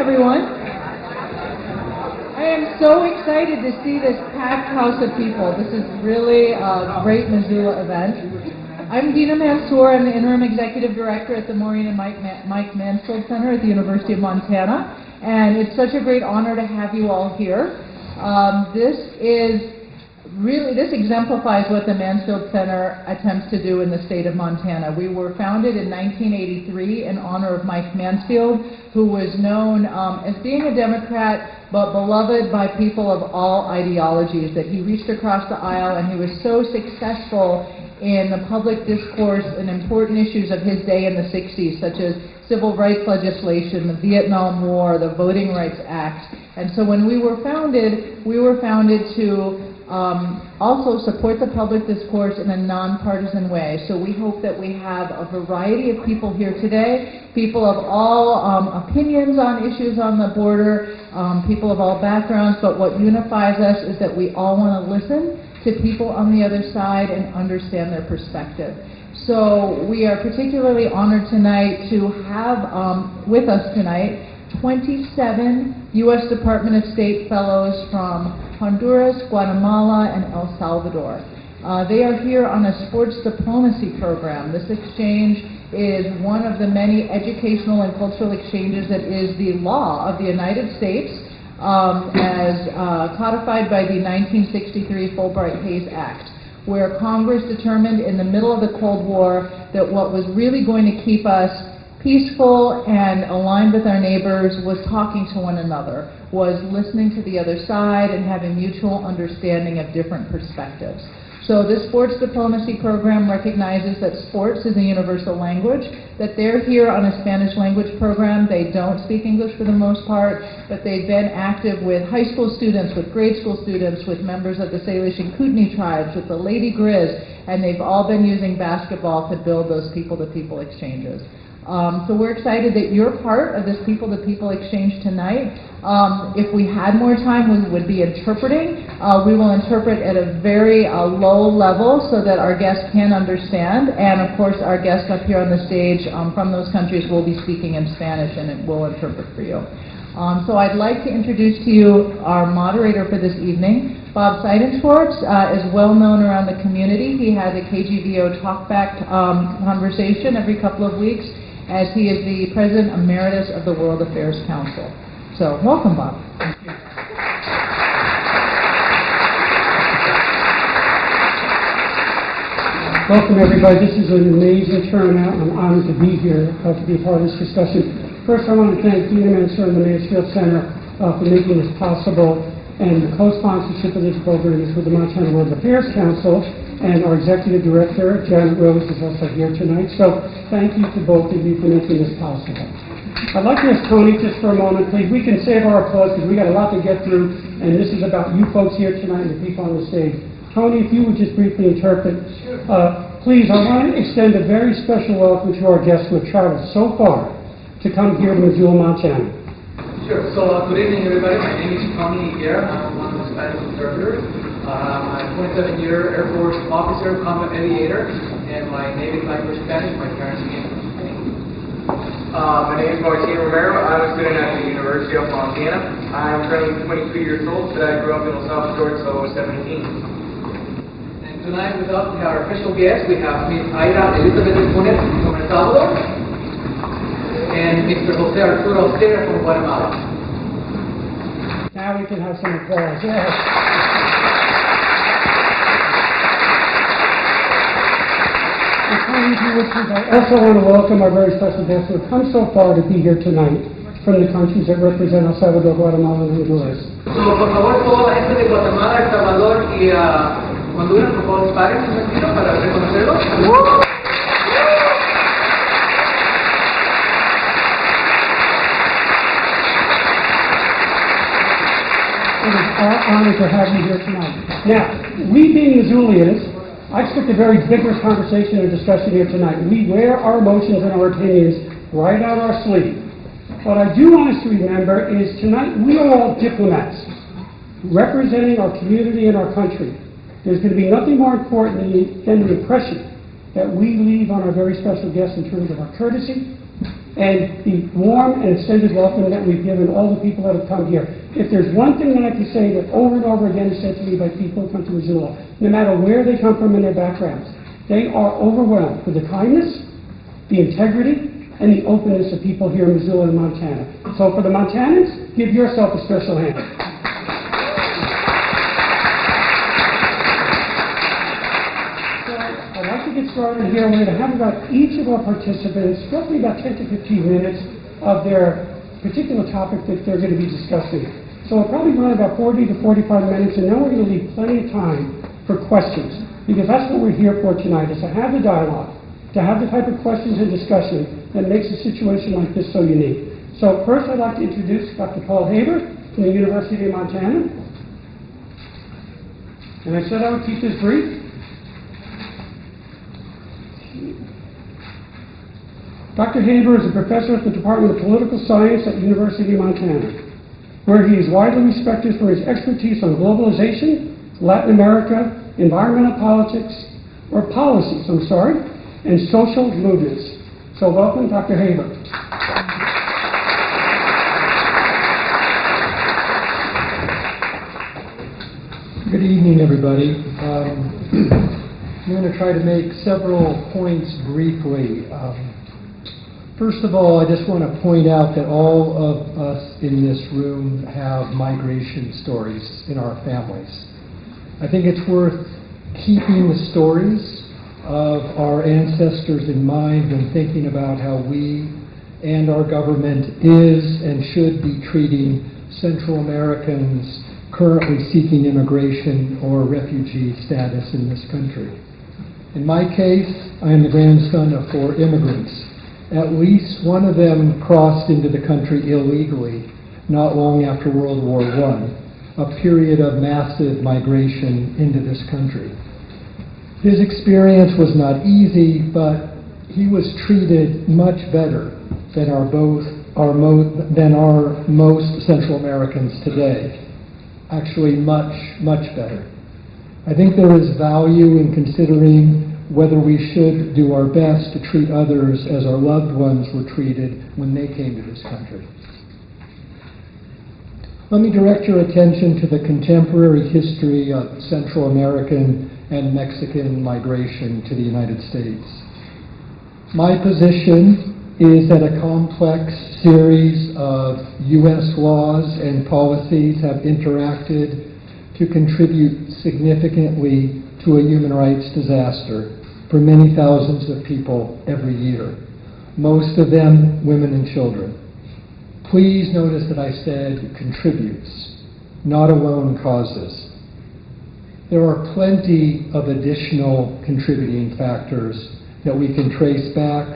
everyone. I am so excited to see this packed house of people. This is really a great Missoula event. I'm Dina Mansour. I'm the Interim Executive Director at the Maureen and Mike Mansfield Center at the University of Montana, and it's such a great honor to have you all here. This exemplifies what the Mansfield Center attempts to do in the state of Montana. We were founded in 1983 in honor of Mike Mansfield, who was known as being a Democrat, but beloved by people of all ideologies, that he reached across the aisle and he was so successful in the public discourse and important issues of his day in the 60s, such as civil rights legislation, the Vietnam War, the Voting Rights Act. And so when we were founded to also support the public discourse in a nonpartisan way. So we hope that we have a variety of people here today, people of all opinions on issues on the border, people of all backgrounds, but what unifies us is that we all want to listen to people on the other side and understand their perspective. So we are particularly honored tonight to have with us tonight 27 U.S. Department of State fellows from Honduras, Guatemala, and El Salvador. They are here on a sports diplomacy program. This exchange is one of the many educational and cultural exchanges that is the law of the United States, as codified by the 1963 Fulbright-Hays Act, where Congress determined in the middle of the Cold War that what was really going to keep us peaceful and aligned with our neighbors was talking to one another, was listening to the other side and having mutual understanding of different perspectives. So this sports diplomacy program recognizes that sports is a universal language, that they're here on a Spanish language program. They don't speak English for the most part, but they've been active with high school students, with grade school students, with members of the Salish and Kootenai tribes, with the Lady Grizz, and they've all been using basketball to build those people-to-people exchanges. So we're excited that you're part of this people-to-people exchange tonight. If we had more time, we would be interpreting. We will interpret at a very low level so that our guests can understand. And of course, our guests up here on the stage from those countries will be speaking in Spanish, and it will interpret for you. So I'd like to introduce to you our moderator for this evening. Bob Seidenschwarz is well known around the community. He has a KGVO talkback conversation every couple of weeks, as he is the President Emeritus of the World Affairs Council. So, welcome, Bob. Welcome, everybody. This is an amazing turnout. I'm honored to be here to be a part of this discussion. First, I want to thank Dina Mansour and the Mansfield Center for making this possible, and the co-sponsorship of this program is with the Montana World Affairs Council, and our Executive Director, Janet Rose, is also here tonight. So thank you to both of you for making this possible. I'd like to ask Tony just for a moment, please. We can save our applause because we got a lot to get through, and this is about you folks here tonight and the people on the stage. Tony, if you would just briefly interpret. Please, I want to extend a very special welcome to our guests who have traveled so far to come here to Missoula, Montana. Sure. So good evening, everybody. My name is Tony Higuera. I'm one of the Spanish interpreters. I'm a 27-year Air Force officer, combat aviator, and my native language Spanish. My parents came from Spain. My name is Martin Romero. I'm a student at the University of Montana. I'm currently 22 years old, but I grew up in El Salvador, so I was 17. And tonight with us, we have our official guests. We have Ms. Aida Elizabeth Funes from El Salvador, and Mr. Jose Arturo Ostera from Guatemala. Now we can have some applause. Yes. I also want to welcome our very special guests who have come so far to be here tonight from the countries that represent El Salvador, Guatemala, and Honduras. So, por favor, toda la gente de Guatemala, El Salvador y Honduras, por favor, paren un momentito para reconocerlos. It is our honor to have you here tonight. Now, we being Missoulians, I expect a very vigorous conversation and discussion here tonight. We wear our emotions and our opinions right on our sleeve. What I do want us to remember is tonight we are all diplomats representing our community and our country. There's going to be nothing more important than the impression that we leave on our very special guests in terms of our courtesy and the warm and extended welcome that we've given all the people that have come here. If there's one thing that I can say that over and over again is said to me by people who come to Missoula, no matter where they come from in their backgrounds, they are overwhelmed with the kindness, the integrity, and the openness of people here in Missoula and Montana. So for the Montanans, give yourself a special hand. I'd like to get started here. We're going to have about each of our participants, roughly about 10 to 15 minutes of their particular topic that they're going to be discussing. So we'll probably run about 40 to 45 minutes, and then we're going to leave plenty of time for questions, because that's what we're here for tonight, is to have the dialogue, to have the type of questions and discussion that makes a situation like this so unique. So first I'd like to introduce Dr. Paul Haber from the University of Montana. And I said I would keep this brief. Dr. Haber is a professor at the Department of Political Science at the University of Montana, where he is widely respected for his expertise on globalization, Latin America, environmental politics, or policies, and social movements. So welcome, Dr. Haber. Good evening, everybody. I'm going to try to make several points briefly. First of all, I just want to point out that all of us in this room have migration stories in our families. I think it's worth keeping the stories of our ancestors in mind when thinking about how we and our government is and should be treating Central Americans currently seeking immigration or refugee status in this country. In my case, I am the grandson of 4 immigrants. At least one of them crossed into the country illegally not long after World War I, a period of massive migration into this country. His experience was not easy, but he was treated much better than our most Central Americans today. Actually, much, much better. I think there is value in considering whether we should do our best to treat others as our loved ones were treated when they came to this country. Let me direct your attention to the contemporary history of Central American and Mexican migration to the United States. My position is that a complex series of U.S. laws and policies have interacted to contribute significantly to a human rights disaster for many thousands of people every year, most of them women and children. Please notice that I said contributes, not alone causes. There are plenty of additional contributing factors that we can trace back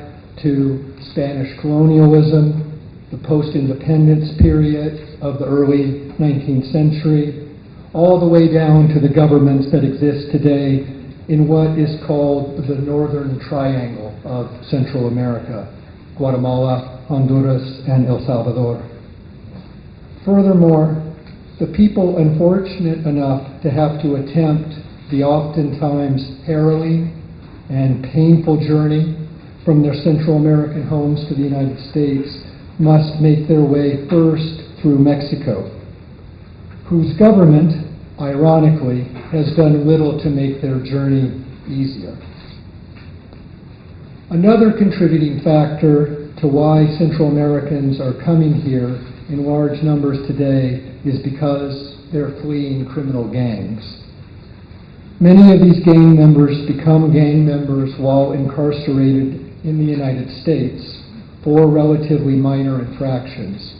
to Spanish colonialism, the post-independence period of the early 19th century, all the way down to the governments that exist today in what is called the Northern Triangle of Central America, Guatemala, Honduras, and El Salvador. Furthermore, the people unfortunate enough to have to attempt the oftentimes harrowing and painful journey from their Central American homes to the United States must make their way first through Mexico, whose government, ironically, has done little to make their journey easier. Another contributing factor to why Central Americans are coming here in large numbers today is because they're fleeing criminal gangs. Many of these gang members become gang members while incarcerated in the United States for relatively minor infractions.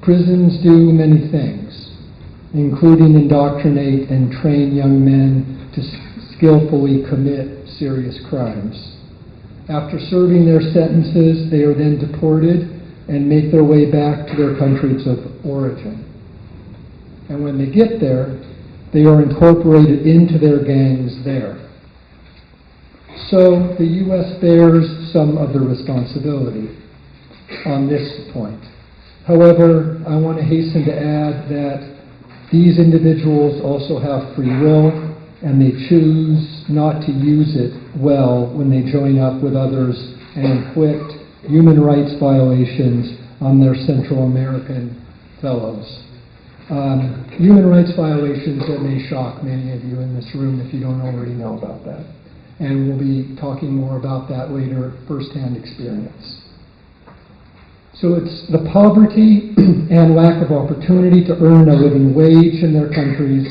Prisons do many things, including indoctrinate and train young men to skillfully commit serious crimes. After serving their sentences, they are then deported and make their way back to their countries of origin. And when they get there, they are incorporated into their gangs there. So the U.S. bears some of the responsibility on this point. However, I want to hasten to add that these individuals also have free will, and they choose not to use it well when they join up with others and inflict human rights violations on their Central American fellows. Human rights violations that may shock many of you in this room if you don't already know about that. And we'll be talking more about that later, firsthand experience. So it's the poverty and lack of opportunity to earn a living wage in their countries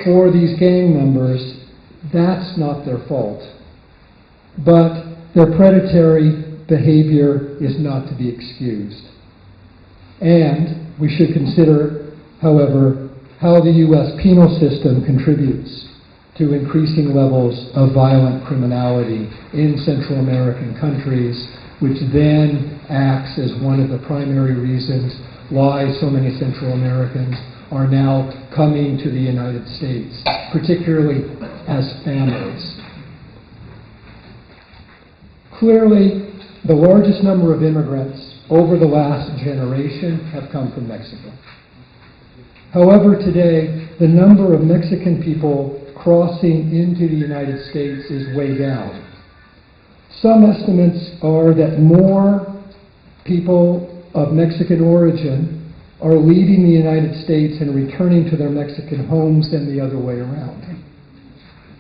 for these gang members. That's not their fault. But their predatory behavior is not to be excused. And we should consider, however, how the U.S. penal system contributes to increasing levels of violent criminality in Central American countries, which then acts as one of the primary reasons why so many Central Americans are now coming to the United States, particularly as families. Clearly, the largest number of immigrants over the last generation have come from Mexico. However, today, the number of Mexican people crossing into the United States is way down. Some estimates are that more people of Mexican origin are leaving the United States and returning to their Mexican homes than the other way around.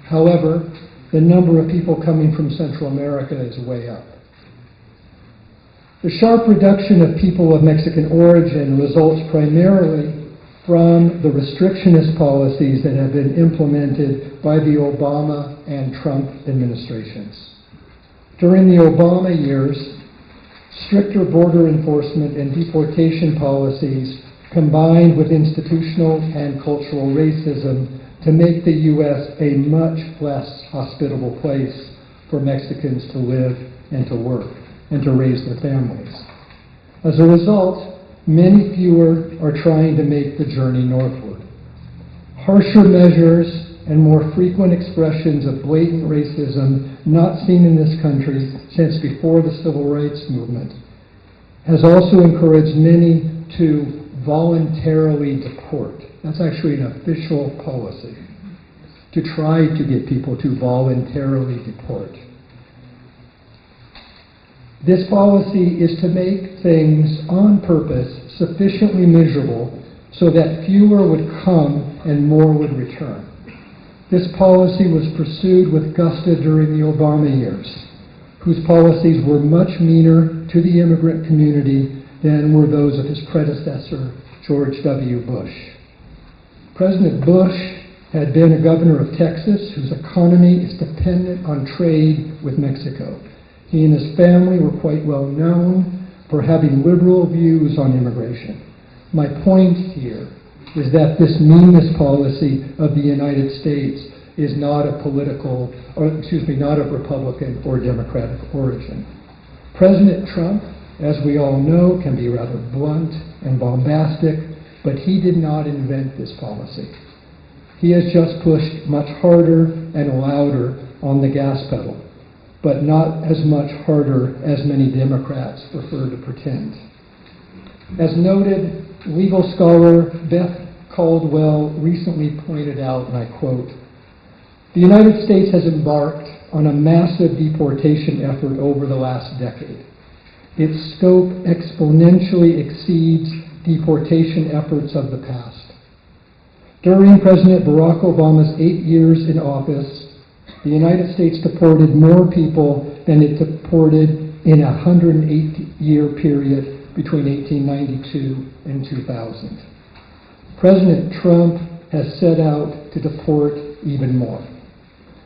However, the number of people coming from Central America is way up. The sharp reduction of people of Mexican origin results primarily from the restrictionist policies that have been implemented by the Obama and Trump administrations. During the Obama years, stricter border enforcement and deportation policies combined with institutional and cultural racism to make the U.S. a much less hospitable place for Mexicans to live and to work and to raise their families. As a result, many fewer are trying to make the journey northward. Harsher measures and more frequent expressions of blatant racism not seen in this country since before the Civil Rights Movement has also encouraged many to voluntarily deport. That's actually an official policy, to try to get people to voluntarily deport. This policy is to make things on purpose sufficiently miserable so that fewer would come and more would return. This policy was pursued with gusto during the Obama years, whose policies were much meaner to the immigrant community than were those of his predecessor, George W. Bush. President Bush had been a governor of Texas whose economy is dependent on trade with Mexico. He and his family were quite well known for having liberal views on immigration. My point here is that this meanness policy of the United States is not a not of Republican or Democratic origin. President Trump, as we all know, can be rather blunt and bombastic, but he did not invent this policy. He has just pushed much harder and louder on the gas pedal, but not as much harder as many Democrats prefer to pretend. As noted, legal scholar Beth Caldwell recently pointed out, and I quote, "The United States has embarked on a massive deportation effort over the last decade. Its scope exponentially exceeds deportation efforts of the past. During President Barack Obama's 8 years in office, the United States deported more people than it deported in a 108-year period between 1892 and 2000. President Trump has set out to deport even more.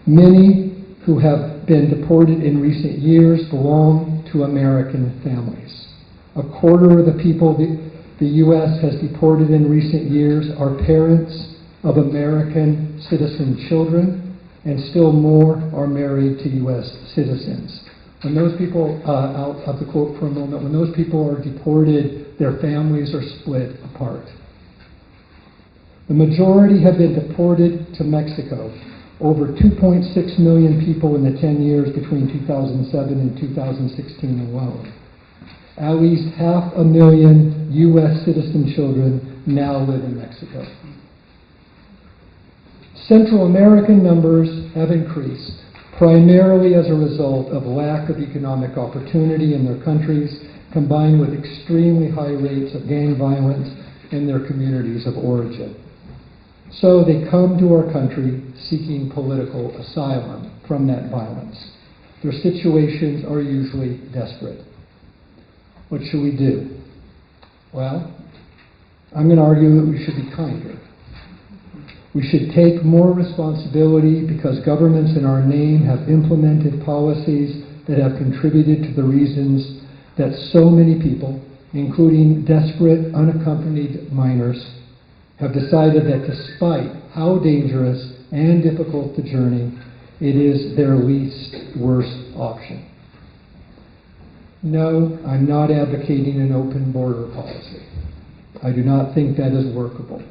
Many who have been deported in recent years belong to American families. A quarter of the people the U.S. has deported in recent years are parents of American citizen children, and still more are married to U.S. citizens. When those people, out of the quote for a moment, when those people are deported, their families are split apart. The majority have been deported to Mexico. Over 2.6 million people in the 10 years between 2007 and 2016 alone. At least 500,000 U.S. citizen children now live in Mexico. Central American numbers have increased, primarily as a result of lack of economic opportunity in their countries, combined with extremely high rates of gang violence in their communities of origin. So they come to our country seeking political asylum from that violence. Their situations are usually desperate. What should we do? Well, I'm going to argue that we should be kinder. We should take more responsibility because governments in our name have implemented policies that have contributed to the reasons that so many people, including desperate, unaccompanied minors, have decided that despite how dangerous and difficult the journey, it is their least worst option. No, I'm not advocating an open border policy. I do not think that is workable.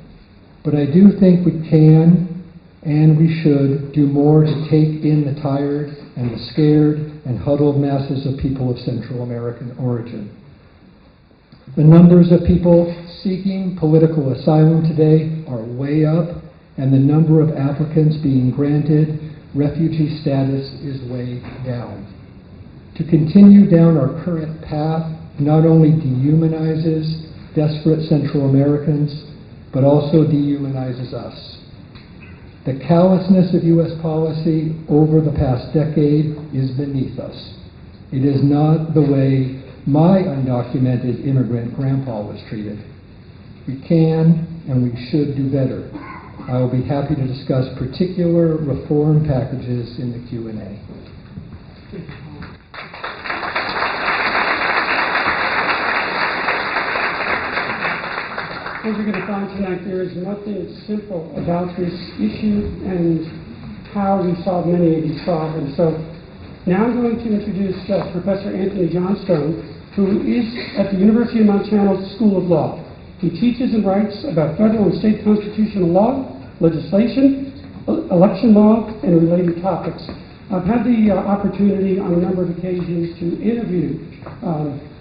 But I do think we can and we should do more to take in the tired and the scared and huddled masses of people of Central American origin. The numbers of people seeking political asylum today are way up, and the number of applicants being granted refugee status is way down. To continue down our current path not only dehumanizes desperate Central Americans, but also dehumanizes us. The callousness of U.S. policy over the past decade is beneath us. It is not the way my undocumented immigrant grandpa was treated. We can and we should do better. I will be happy to discuss particular reform packages in the Q&A. As you're going to find tonight, there is nothing simple about this issue and how we solve many of these problems. So now I'm going to introduce Professor Anthony Johnstone, who is at the University of Montana School of Law. He teaches and writes about federal and state constitutional law, legislation, election law, and related topics. I've had the opportunity on a number of occasions to interview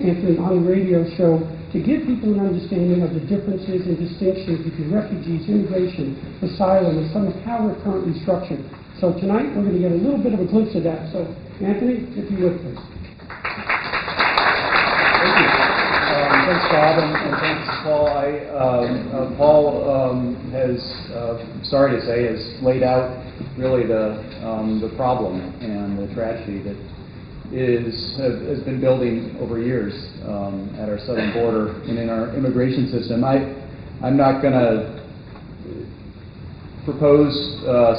Anthony on the radio show to give people an understanding of the differences and distinctions between refugees, immigration, asylum, and some of how we're currently structured. So tonight we're going to get a little bit of a glimpse of that. So Anthony, if you would, please. Thank you. Thanks, Bob, and thanks, Paul. Paul has, sorry to say, has laid out really the problem and the tragedy that has been building over years at our southern border and in our immigration system. I'm not going to propose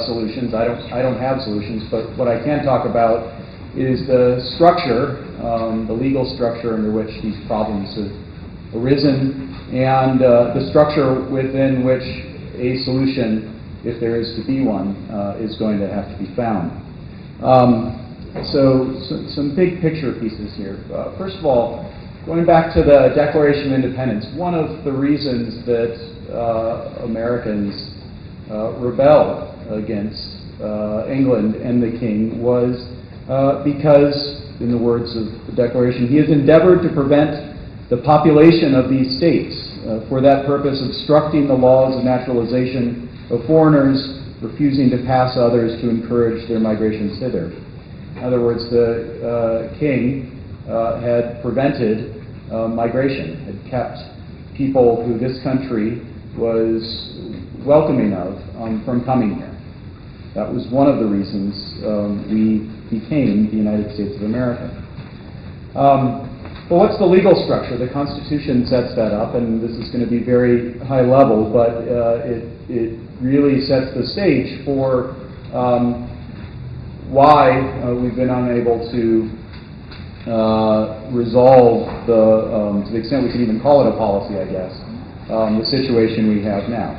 solutions. I don't have solutions, but what I can talk about is the structure, the legal structure under which these problems have arisen, and the structure within which a solution, if there is to be one, is going to have to be found. So some big picture pieces here. First of all, going back to the Declaration of Independence, one of the reasons that Americans rebelled against England and the King was because, in the words of the Declaration, he has endeavored to prevent the population of these states, for that purpose obstructing the laws of naturalization of foreigners, refusing to pass others to encourage their migrations hither. In other words, the King had prevented migration, had kept people who this country was welcoming of from coming here. That was one of the reasons we became the United States of America. Well, what's the legal structure? The Constitution sets that up, and this is going to be very high level, but it really sets the stage for why we've been unable to resolve to the extent we can even call it a policy, I guess, the situation we have now.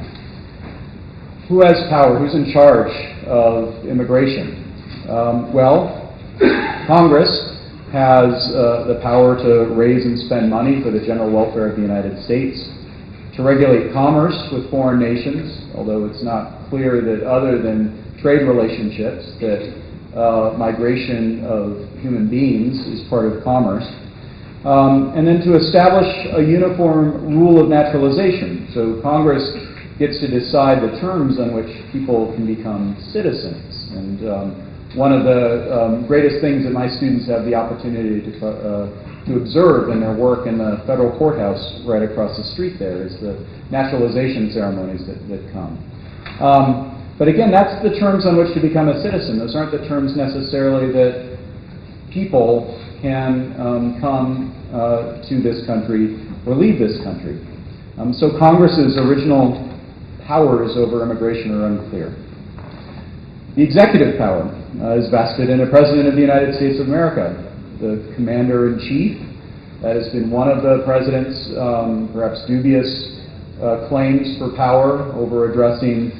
Who has power? Who's in charge of immigration? Well, Congress has the power to raise and spend money for the general welfare of the United States, to regulate commerce with foreign nations, although it's not clear that other than trade relationships that migration of human beings is part of commerce, and then to establish a uniform rule of naturalization. So Congress gets to decide the terms on which people can become citizens, and One of the greatest things that my students have the opportunity to observe in their work in the federal courthouse right across the street there is the naturalization ceremonies that come. But again, that's the terms on which to become a citizen. Those aren't the terms necessarily that people can come to this country or leave this country. So Congress's original powers over immigration are unclear. The executive power is vested in a President of the United States of America, the Commander-in-Chief. That has been one of the President's perhaps dubious claims for power over addressing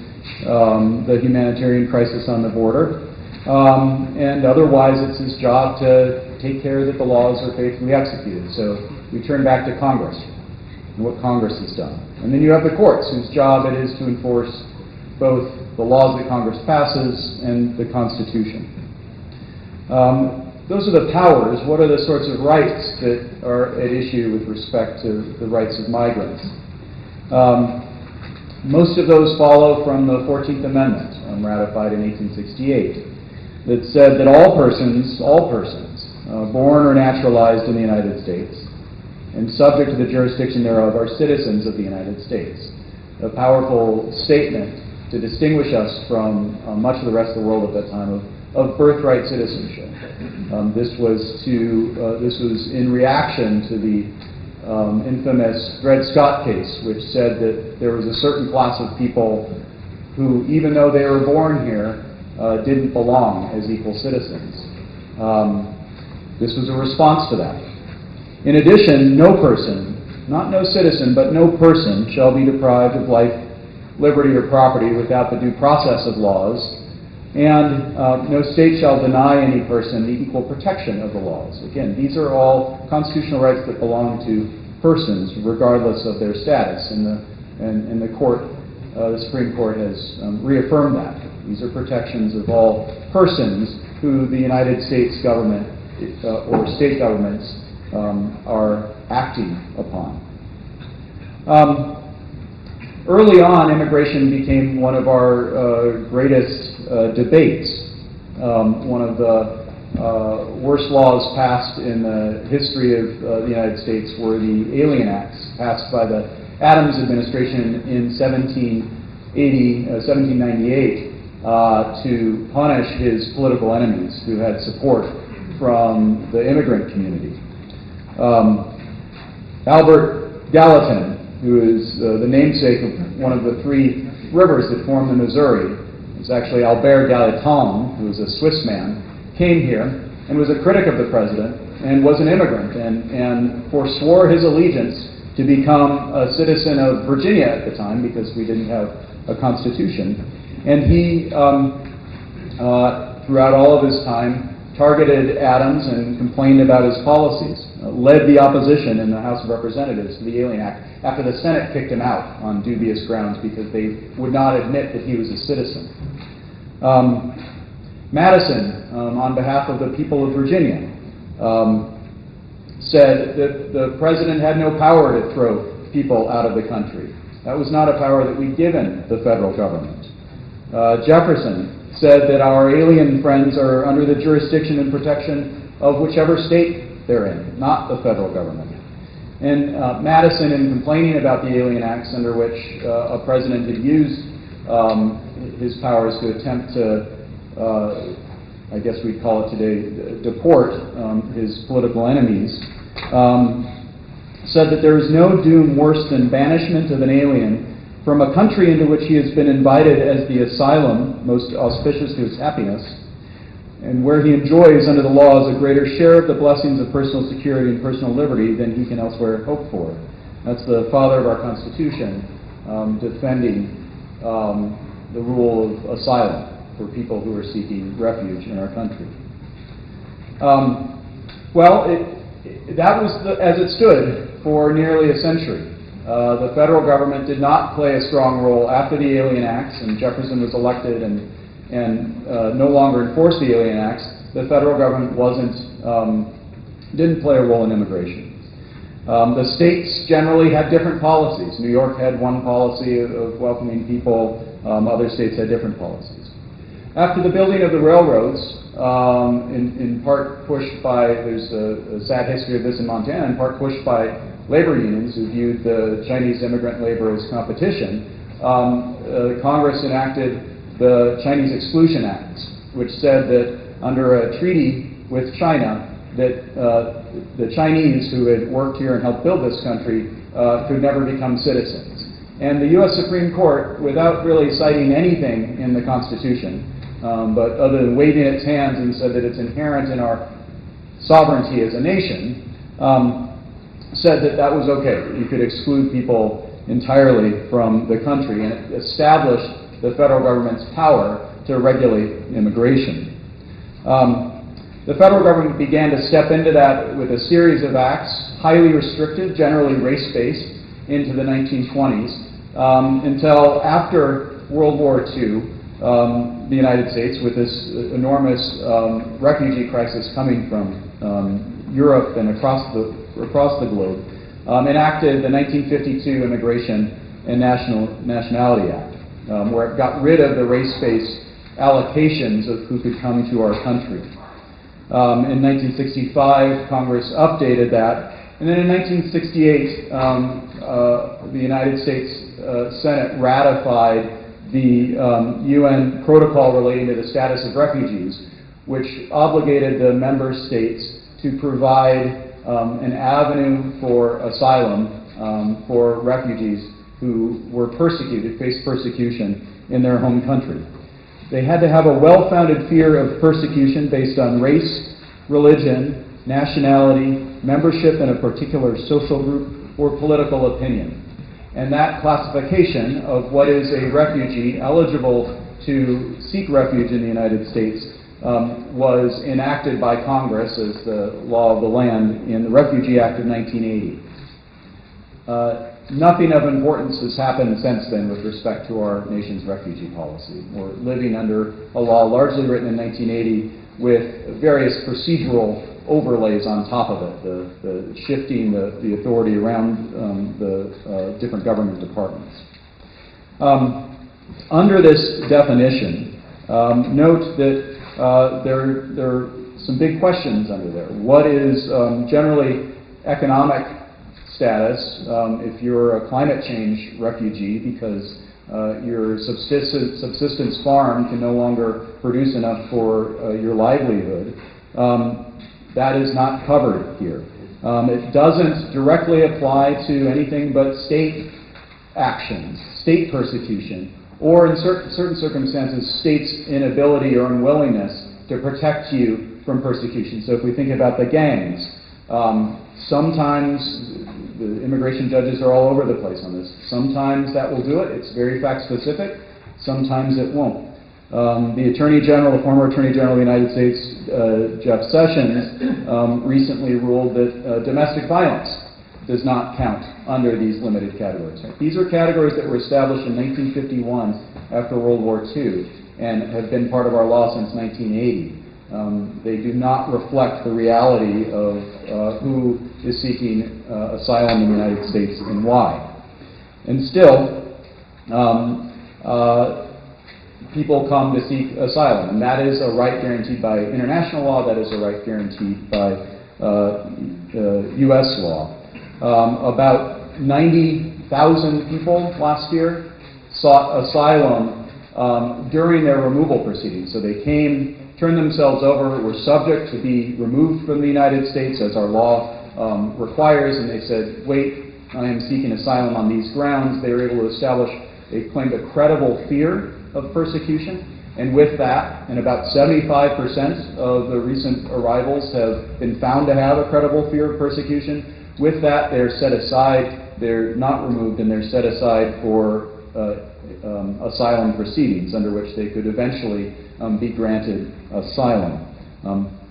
the humanitarian crisis on the border. And otherwise, it's his job to take care that the laws are faithfully executed. So we turn back to Congress and what Congress has done. And then you have the courts, whose job it is to enforce both the laws that Congress passes and the Constitution. Those are the powers. What are the sorts of rights that are at issue with respect to the rights of migrants? Most of those follow from the 14th Amendment, ratified in 1868, that said that all persons, born or naturalized in the United States and subject to the jurisdiction thereof are citizens of the United States. A powerful statement to distinguish us from much of the rest of the world at that time of birthright citizenship. This was in reaction to the infamous Dred Scott case, which said that there was a certain class of people who, even though they were born here, didn't belong as equal citizens. This was a response to that. In addition, no person, not no citizen, but no person shall be deprived of life, liberty, or property without the due process of laws, and no state shall deny any person the equal protection of the laws. Again, these are all constitutional rights that belong to persons, regardless of their status, and the court, the Supreme Court has reaffirmed that. These are protections of all persons who the United States government or state governments are acting upon. Early on, immigration became one of our greatest debates. One of the worst laws passed in the history of the United States were the Alien Acts, passed by the Adams administration in 1798 to punish his political enemies who had support from the immigrant community. Albert Gallatin, who is the namesake of one of the three rivers that form the Missouri, it's actually Albert Gallatin, who was a Swiss man, came here and was a critic of the president and was an immigrant and forswore his allegiance to become a citizen of Virginia at the time because we didn't have a constitution. And he, throughout all of his time, targeted Adams and complained about his policies, led the opposition in the House of Representatives to the Alien Act after the Senate kicked him out on dubious grounds because they would not admit that he was a citizen. Madison, on behalf of the people of Virginia, said that the president had no power to throw people out of the country. That was not a power that we'd given the federal government. Jefferson said that our alien friends are under the jurisdiction and protection of whichever state they're in, not the federal government. And Madison, in complaining about the Alien Acts under which a president had used his powers to attempt to, I guess we'd call it today, deport his political enemies, said that there is no doom worse than banishment of an alien from a country into which he has been invited as the asylum most auspicious to his happiness, and where he enjoys under the laws a greater share of the blessings of personal security and personal liberty than he can elsewhere hope for. That's the father of our Constitution defending the rule of asylum for people who are seeking refuge in our country. That was as it stood for nearly a century. The federal government did not play a strong role after the Alien Acts, and Jefferson was elected and no longer enforced the Alien Acts. The federal government didn't play a role in immigration. The states generally had different policies. New York had one policy of welcoming people. Other states had different policies. After the building of the railroads, in part pushed by, there's a sad history of this in Montana, in part pushed by labor unions who viewed the Chinese immigrant labor as competition, Congress enacted the Chinese Exclusion Act, which said that under a treaty with China, that the Chinese who had worked here and helped build this country could never become citizens. And the U.S. Supreme Court, without really citing anything in the Constitution, but other than waving its hands and said that it's inherent in our sovereignty as a nation, said that that was okay. You could exclude people entirely from the country, and it established the federal government's power to regulate immigration. The federal government began to step into that with a series of acts, highly restrictive, generally race-based, into the 1920s, until after World War II, the United States, with this enormous refugee crisis coming from Europe and across the globe, enacted the 1952 Immigration and Nationality Act, where it got rid of the race-based allocations of who could come to our country. In 1965, Congress updated that, and then in 1968, the United States Senate ratified the UN protocol relating to the status of refugees, which obligated the member states to provide an avenue for asylum for refugees who were persecuted, faced persecution in their home country. They had to have a well-founded fear of persecution based on race, religion, nationality, membership in a particular social group, or political opinion. And that classification of what is a refugee eligible to seek refuge in the United States was enacted by Congress as the law of the land in the Refugee Act of 1980. Nothing of importance has happened since then with respect to our nation's refugee policy. We're living under a law largely written in 1980 with various procedural overlays on top of it, the shifting the authority around the different government departments. Under this definition, note that there are some big questions under there. What is generally economic status if you're a climate change refugee because your subsistence farm can no longer produce enough for your livelihood? That is not covered here. It doesn't directly apply to anything but state actions, state persecution, or in certain circumstances, states' inability or unwillingness to protect you from persecution. So if we think about the gangs, sometimes the immigration judges are all over the place on this. Sometimes that will do it. It's very fact-specific. Sometimes it won't. The former Attorney General of the United States, Jeff Sessions, recently ruled that domestic violence does not count under these limited categories. Right? These are categories that were established in 1951 after World War II and have been part of our law since 1980. They do not reflect the reality of who is seeking asylum in the United States and why. And still, people come to seek asylum, and that is a right guaranteed by international law, that is a right guaranteed by U.S. law. About 90,000 people last year sought asylum during their removal proceedings. So they came, turned themselves over, were subject to be removed from the United States as our law requires, and they said, wait, I am seeking asylum on these grounds. They were able to establish, they claimed a credible fear of persecution, and with that, and about 75% of the recent arrivals have been found to have a credible fear of persecution. With that, they're set aside, they're not removed, and they're set aside for asylum proceedings under which they could eventually be granted asylum.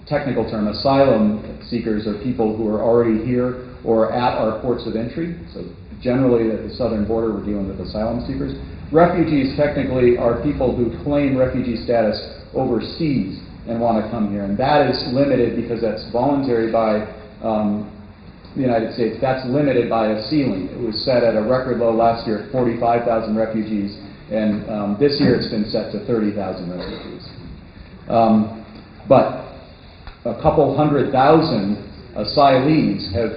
Technical term, asylum seekers are people who are already here or at our ports of entry. So generally at the southern border we're dealing with asylum seekers. Refugees technically are people who claim refugee status overseas and want to come here. And that is limited because that's voluntary by the United States. That's limited by a ceiling. It was set at a record low last year at 45,000 refugees And this year it's been set to 30,000 refugees. But a couple 100,000 asylees have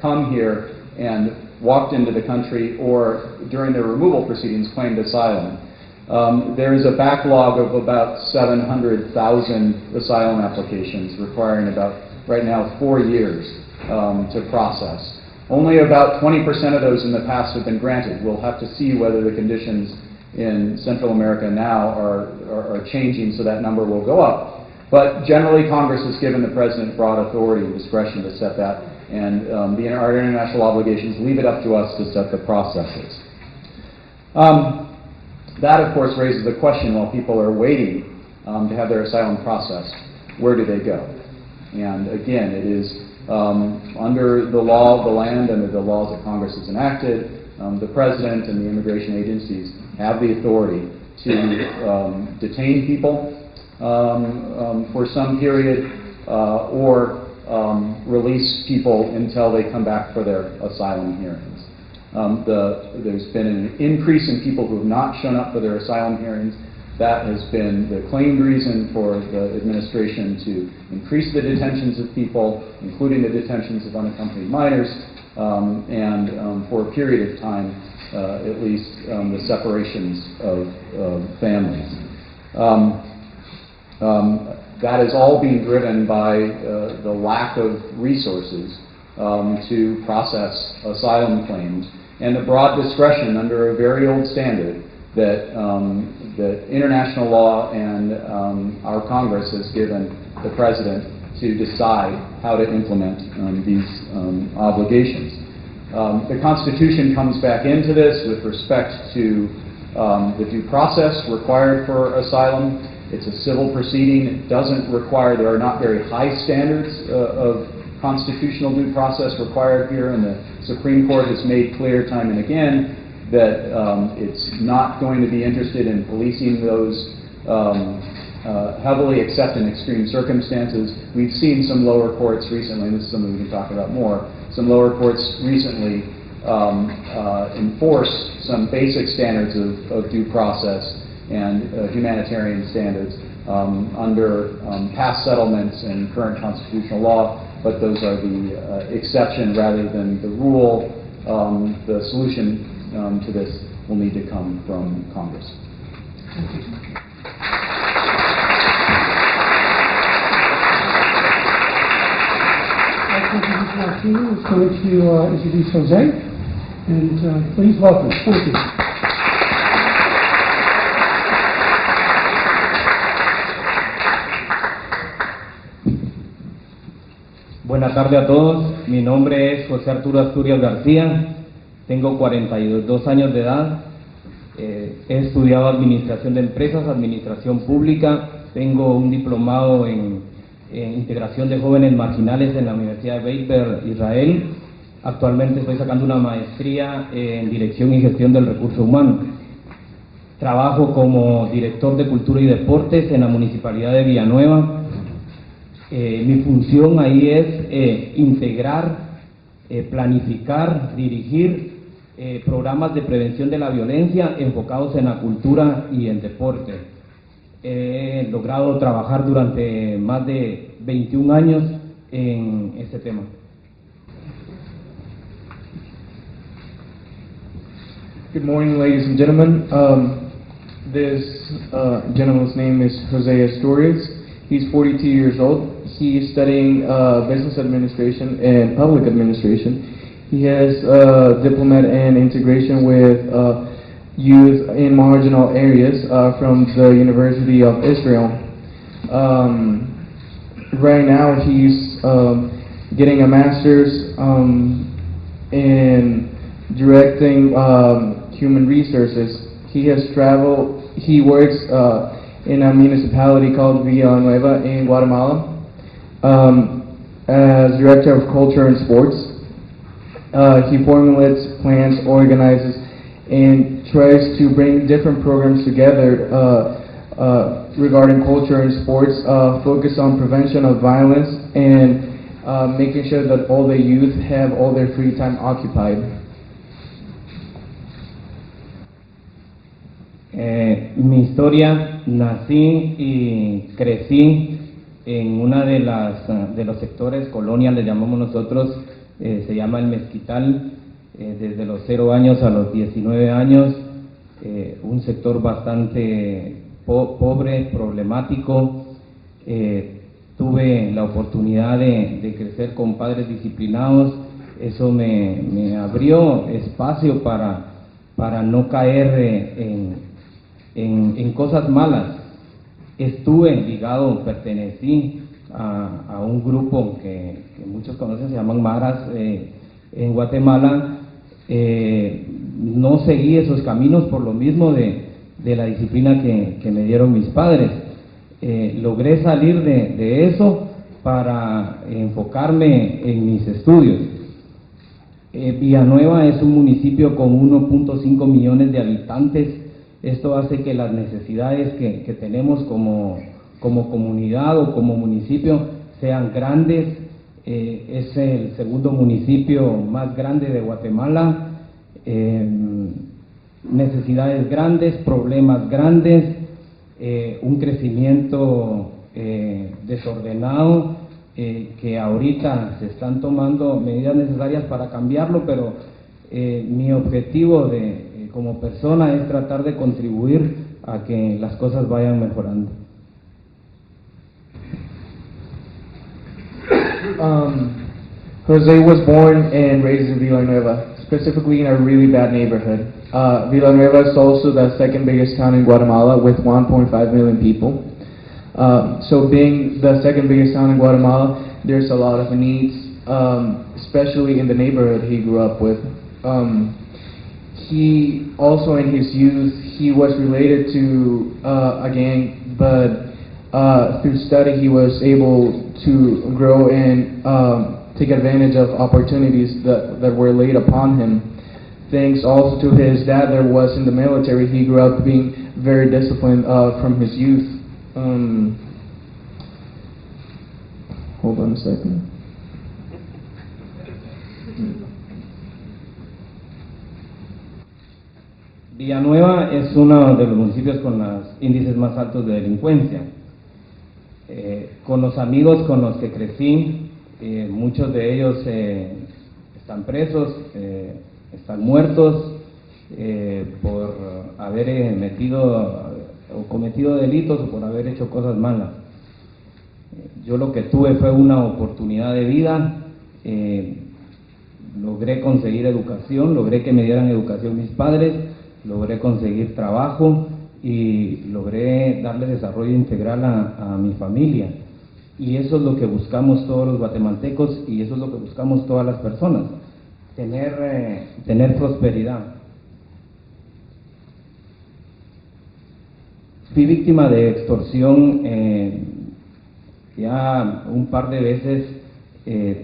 come here and walked into the country or during their removal proceedings claimed asylum. There is a backlog of about 700,000 asylum applications requiring about, right now, 4 years to process. Only about 20% of those in the past have been granted. We'll have to see whether the conditions in Central America now are changing so that number will go up. But generally, Congress has given the President broad authority and discretion to set that, and our international obligations leave it up to us to set the processes. That, of course, raises the question, while people are waiting to have their asylum processed, where do they go? And again, it is under the law of the land, under the laws that Congress has enacted, the President and the immigration agencies have the authority to detain people for some period or release people until they come back for their asylum hearings. There's been an increase in people who have not shown up for their asylum hearings. That has been the claimed reason for the administration to increase the detentions of people, including the detentions of unaccompanied minors, and for a period of time, at least, the separations of families. That is all being driven by the lack of resources to process asylum claims and the broad discretion under a very old standard that international law and our Congress has given the President to decide how to implement these obligations. The Constitution comes back into this with respect to the due process required for asylum. It's a civil proceeding. It doesn't require, there are not very high standards of constitutional due process required here, and the Supreme Court has made clear time and again that it's not going to be interested in policing those heavily except in extreme circumstances. We've seen some lower courts recently, and this is something we can talk about more, some lower courts recently enforce some basic standards of due process and humanitarian standards under past settlements and current constitutional law, but those are the exception rather than the rule. The solution to this will need to come from Congress. Martino is going to introduce Jose, and please welcome. Thank you. Buenas tardes a todos, mi nombre es José Arturo Asturias García, tengo 42 años de edad, he estudiado Administración de Empresas, Administración Pública, tengo un diplomado en Integración de Jóvenes Marginales en la Universidad de Haber, Israel. Actualmente estoy sacando una maestría en Dirección y Gestión del Recurso Humano. Trabajo como director de Cultura y Deportes en la Municipalidad de Villanueva. Mi función ahí es integrar, planificar, dirigir programas de prevención de la violencia enfocados en la cultura y en deporte. He logrado trabajar durante más de 21 años en este tema. Good morning, ladies and gentlemen. This gentleman's name is Jose Asturias. He's 42 years old. He is studying business administration and public administration. He has a diploma in integration with youth in marginal areas from the University of Israel. Right now he's getting a master's in directing human resources. He has traveled, he works in a municipality called Villanueva in Guatemala as Director of Culture and Sports. He formulates plans, organizes, and tries to bring different programs together regarding culture and sports, focus on prevention of violence and making sure that all the youth have all their free time occupied. Mi historia, nací y crecí en una de los sectores, colonias le llamamos nosotros, se llama el Mezquital, desde los 0 años a los 19 años, un sector bastante pobre, problemático. Tuve la oportunidad de crecer con padres disciplinados, eso me abrió espacio para no caer en cosas malas. Estuve ligado, pertenecí a un grupo que muchos conocen, se llaman Maras, en Guatemala. No seguí esos caminos por lo mismo de la disciplina que me dieron mis padres. Logré salir de eso para enfocarme en mis estudios. Villanueva es un municipio con 1.5 millones de habitantes. Esto hace que las necesidades que tenemos como comunidad o como municipio sean grandes. Es el segundo municipio más grande de Guatemala. Necesidades grandes, problemas grandes, un crecimiento desordenado, que ahorita se están tomando medidas necesarias para cambiarlo, pero mi objetivo como persona es tratar de contribuir a que las cosas vayan mejorando. Jose was born and raised in Villanueva, specifically in a really bad neighborhood. Villanueva is also the second biggest town in Guatemala with 1.5 million people. So being the second biggest town in Guatemala, there's a lot of needs, especially in the neighborhood he grew up with. He also in his youth, he was related to a gang, but through study he was able to grow and take advantage of opportunities that were laid upon him. Thanks also to his dad that was in the military, he grew up being very disciplined from his youth. Hold on a second. Villanueva es uno de los municipios con los índices más altos de delincuencia. Con los amigos con los que crecí, muchos de ellos están presos, están muertos por haber cometido delitos o por haber hecho cosas malas. Yo lo que tuve fue una oportunidad de vida, logré conseguir educación, logré que me dieran educación mis padres, logré conseguir trabajo y logré darle desarrollo integral a mi familia. Y eso es lo que buscamos todos los guatemaltecos y eso es lo que buscamos todas las personas, tener prosperidad. Fui víctima de extorsión ya un par de veces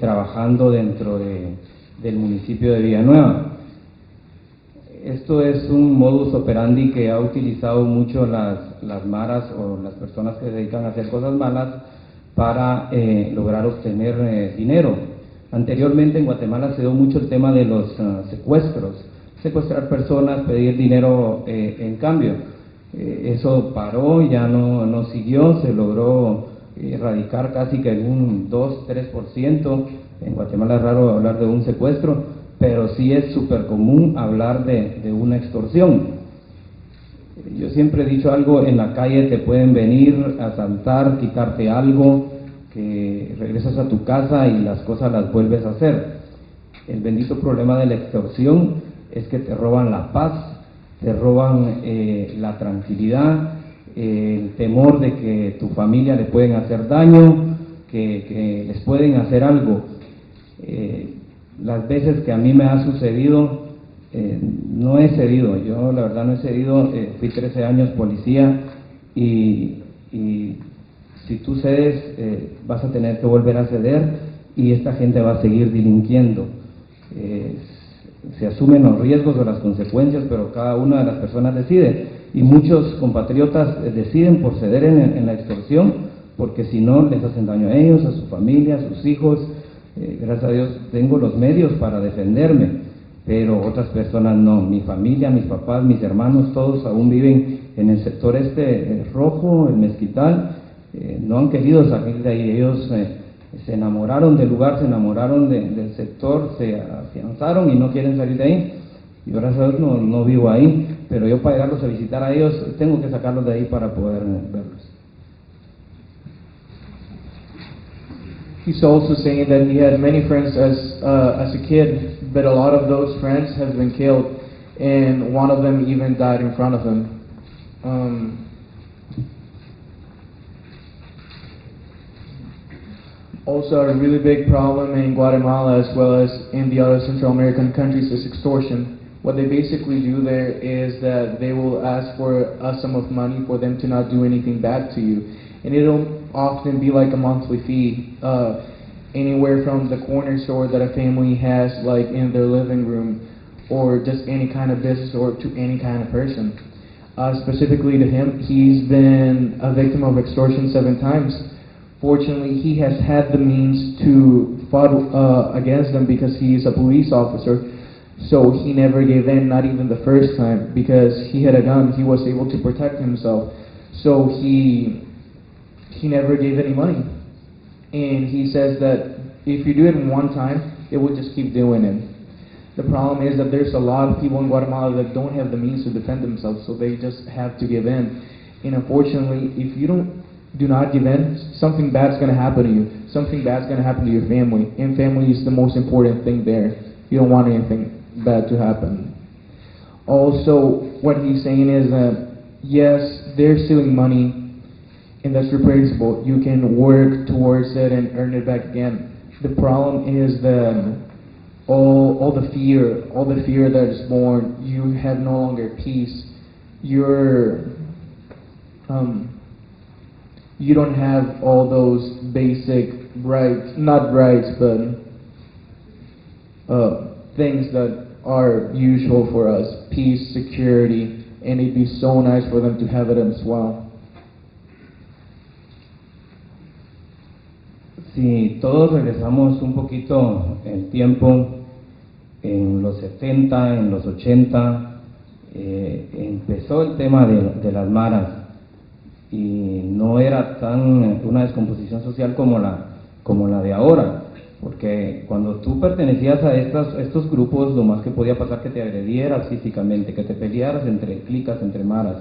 trabajando dentro del municipio de Villanueva. Esto es un modus operandi que ha utilizado mucho las maras o las personas que se dedican a hacer cosas malas para lograr obtener dinero. Anteriormente en Guatemala se dio mucho el tema de los secuestros, secuestrar personas, pedir dinero en cambio. Eso paró, ya no siguió, se logró erradicar casi que en un 2-3%. En Guatemala es raro hablar de un secuestro, pero sí es súper común hablar de una extorsión. Yo siempre he dicho algo, en la calle te pueden venir a asaltar, quitarte algo, que regresas a tu casa y las cosas las vuelves a hacer. El bendito problema de la extorsión es que te roban la paz, te roban la tranquilidad, el temor de que tu familia le pueden hacer daño, que les pueden hacer algo. Las veces que a mí me ha sucedido, no he cedido, yo la verdad no he cedido, fui 13 años policía y si tú cedes vas a tener que volver a ceder y esta gente va a seguir delinquiendo. Se asumen los riesgos o las consecuencias, pero cada una de las personas decide y muchos compatriotas deciden por ceder en la extorsión porque si no les hacen daño a ellos, a su familia, a sus hijos. Gracias a Dios tengo los medios para defenderme, pero otras personas no. Mi familia, mis papás, mis hermanos, todos aún viven en el sector rojo, el mezquital, no han querido salir de ahí. Ellos se enamoraron del lugar, se enamoraron del sector, se afianzaron y no quieren salir de ahí. Y gracias a Dios no vivo ahí, pero yo para llegarlos a visitar a ellos tengo que sacarlos de ahí para poder verlos. He's also saying that he had many friends as a kid, but a lot of those friends have been killed, and one of them even died in front of him. Also, a really big problem in Guatemala as well as in the other Central American countries is extortion. What they basically do there is that they will ask for a sum of money for them to not do anything bad to you. And it'll often be like a monthly fee, anywhere from the corner store that a family has like in their living room, or just any kind of business, or to any kind of person. Specifically to him, he's been a victim of extortion 7 times. Fortunately, he has had the means to fight against them because he's a police officer, so he never gave in, not even the first time, because he had a gun. He was able to protect himself, so he never gave any money. And he says that if you do it one time, they will just keep doing it. The problem is that there's a lot of people in Guatemala that don't have the means to defend themselves, so they just have to give in. And unfortunately, if you do not give in, something bad's going to happen to you. Something bad's going to happen to your family. And family is the most important thing there. You don't want anything bad to happen. Also, what he's saying is that, yes, they're stealing money, and that's replaceable. You can work towards it and earn it back again. The problem is that all the fear that is born, you have no longer peace. You don't have all those basic rights, not rights, but things that are usual for us, peace, security, and it'd be so nice for them to have it as well. Si todos regresamos un poquito el tiempo, en los 70, en los 80, empezó el tema de las maras, y no era tan una descomposición social como la de ahora, porque cuando tú pertenecías a estos grupos, lo más que podía pasar que te agredieras físicamente, que te pelearas entre clicas, entre maras,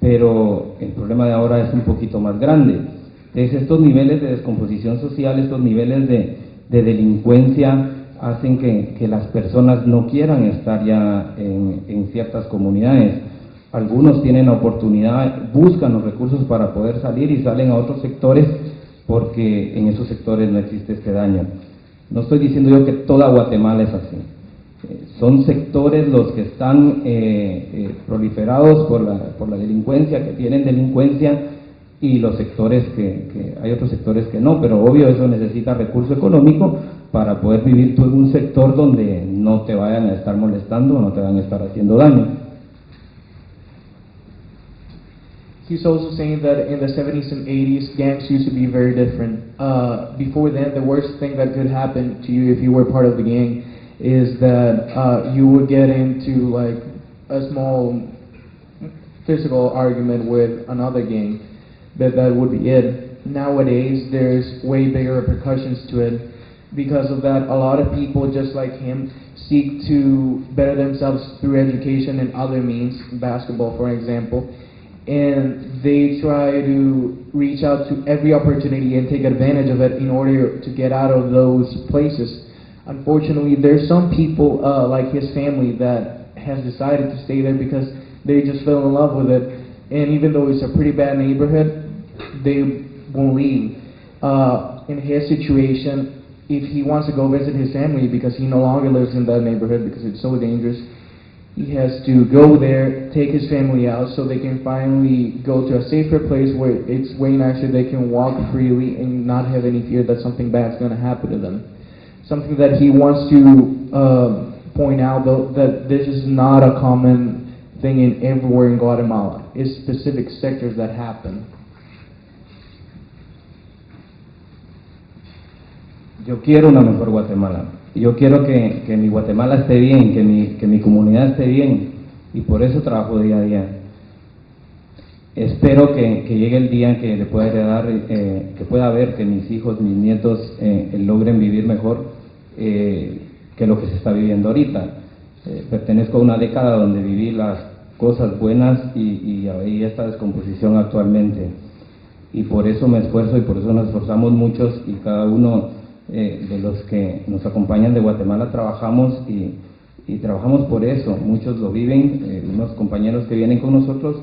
pero el problema de ahora es un poquito más grande. Entonces, estos niveles de descomposición social, estos niveles de delincuencia hacen que las personas no quieran estar ya en ciertas comunidades. Algunos tienen la oportunidad, buscan los recursos para poder salir y salen a otros sectores porque en esos sectores no existe este daño. No estoy diciendo yo que toda Guatemala es así. Son sectores los que están proliferados por la delincuencia, que tienen delincuencia, y los sectores que hay otros sectores que no, pero obvio eso necesita recurso económico para poder vivir tú en un sector donde no te vayan a estar molestando o no te van a estar haciendo daño. He's also saying that in the 70s and 80s, gangs used to be very different. Before then, the worst thing that could happen to you if you were part of the gang is that you would get into like a small physical argument with another gang, but that would be it. Nowadays, there's way bigger repercussions to it. Because of that, a lot of people just like him seek to better themselves through education and other means, basketball for example, and they try to reach out to every opportunity and take advantage of it in order to get out of those places. Unfortunately, there's some people like his family that has decided to stay there because they just fell in love with it, and even though it's a pretty bad neighborhood, they won't leave. In his situation, if he wants to go visit his family because he no longer lives in that neighborhood because it's so dangerous, he has to go there, take his family out so they can finally go to a safer place where it's way nicer, they can walk freely and not have any fear that something bad's going to happen to them. Something that he wants to point out though, that this is not a common thing in everywhere in Guatemala. It's specific sectors that happen. Yo quiero una mejor Guatemala. Yo quiero que mi Guatemala esté bien, que mi comunidad esté bien, y por eso trabajo día a día. espero que llegue el día en que le pueda heredar, que pueda ver que mis hijos, mis nietos logren vivir mejor que lo que se está viviendo ahorita. Pertenezco a una década donde viví las cosas buenas y esta descomposición actualmente. Y por eso me esfuerzo y por eso nos esforzamos muchos y cada uno de los que nos acompañan de Guatemala trabajamos y trabajamos por eso. Muchos lo viven, unos compañeros que vienen con nosotros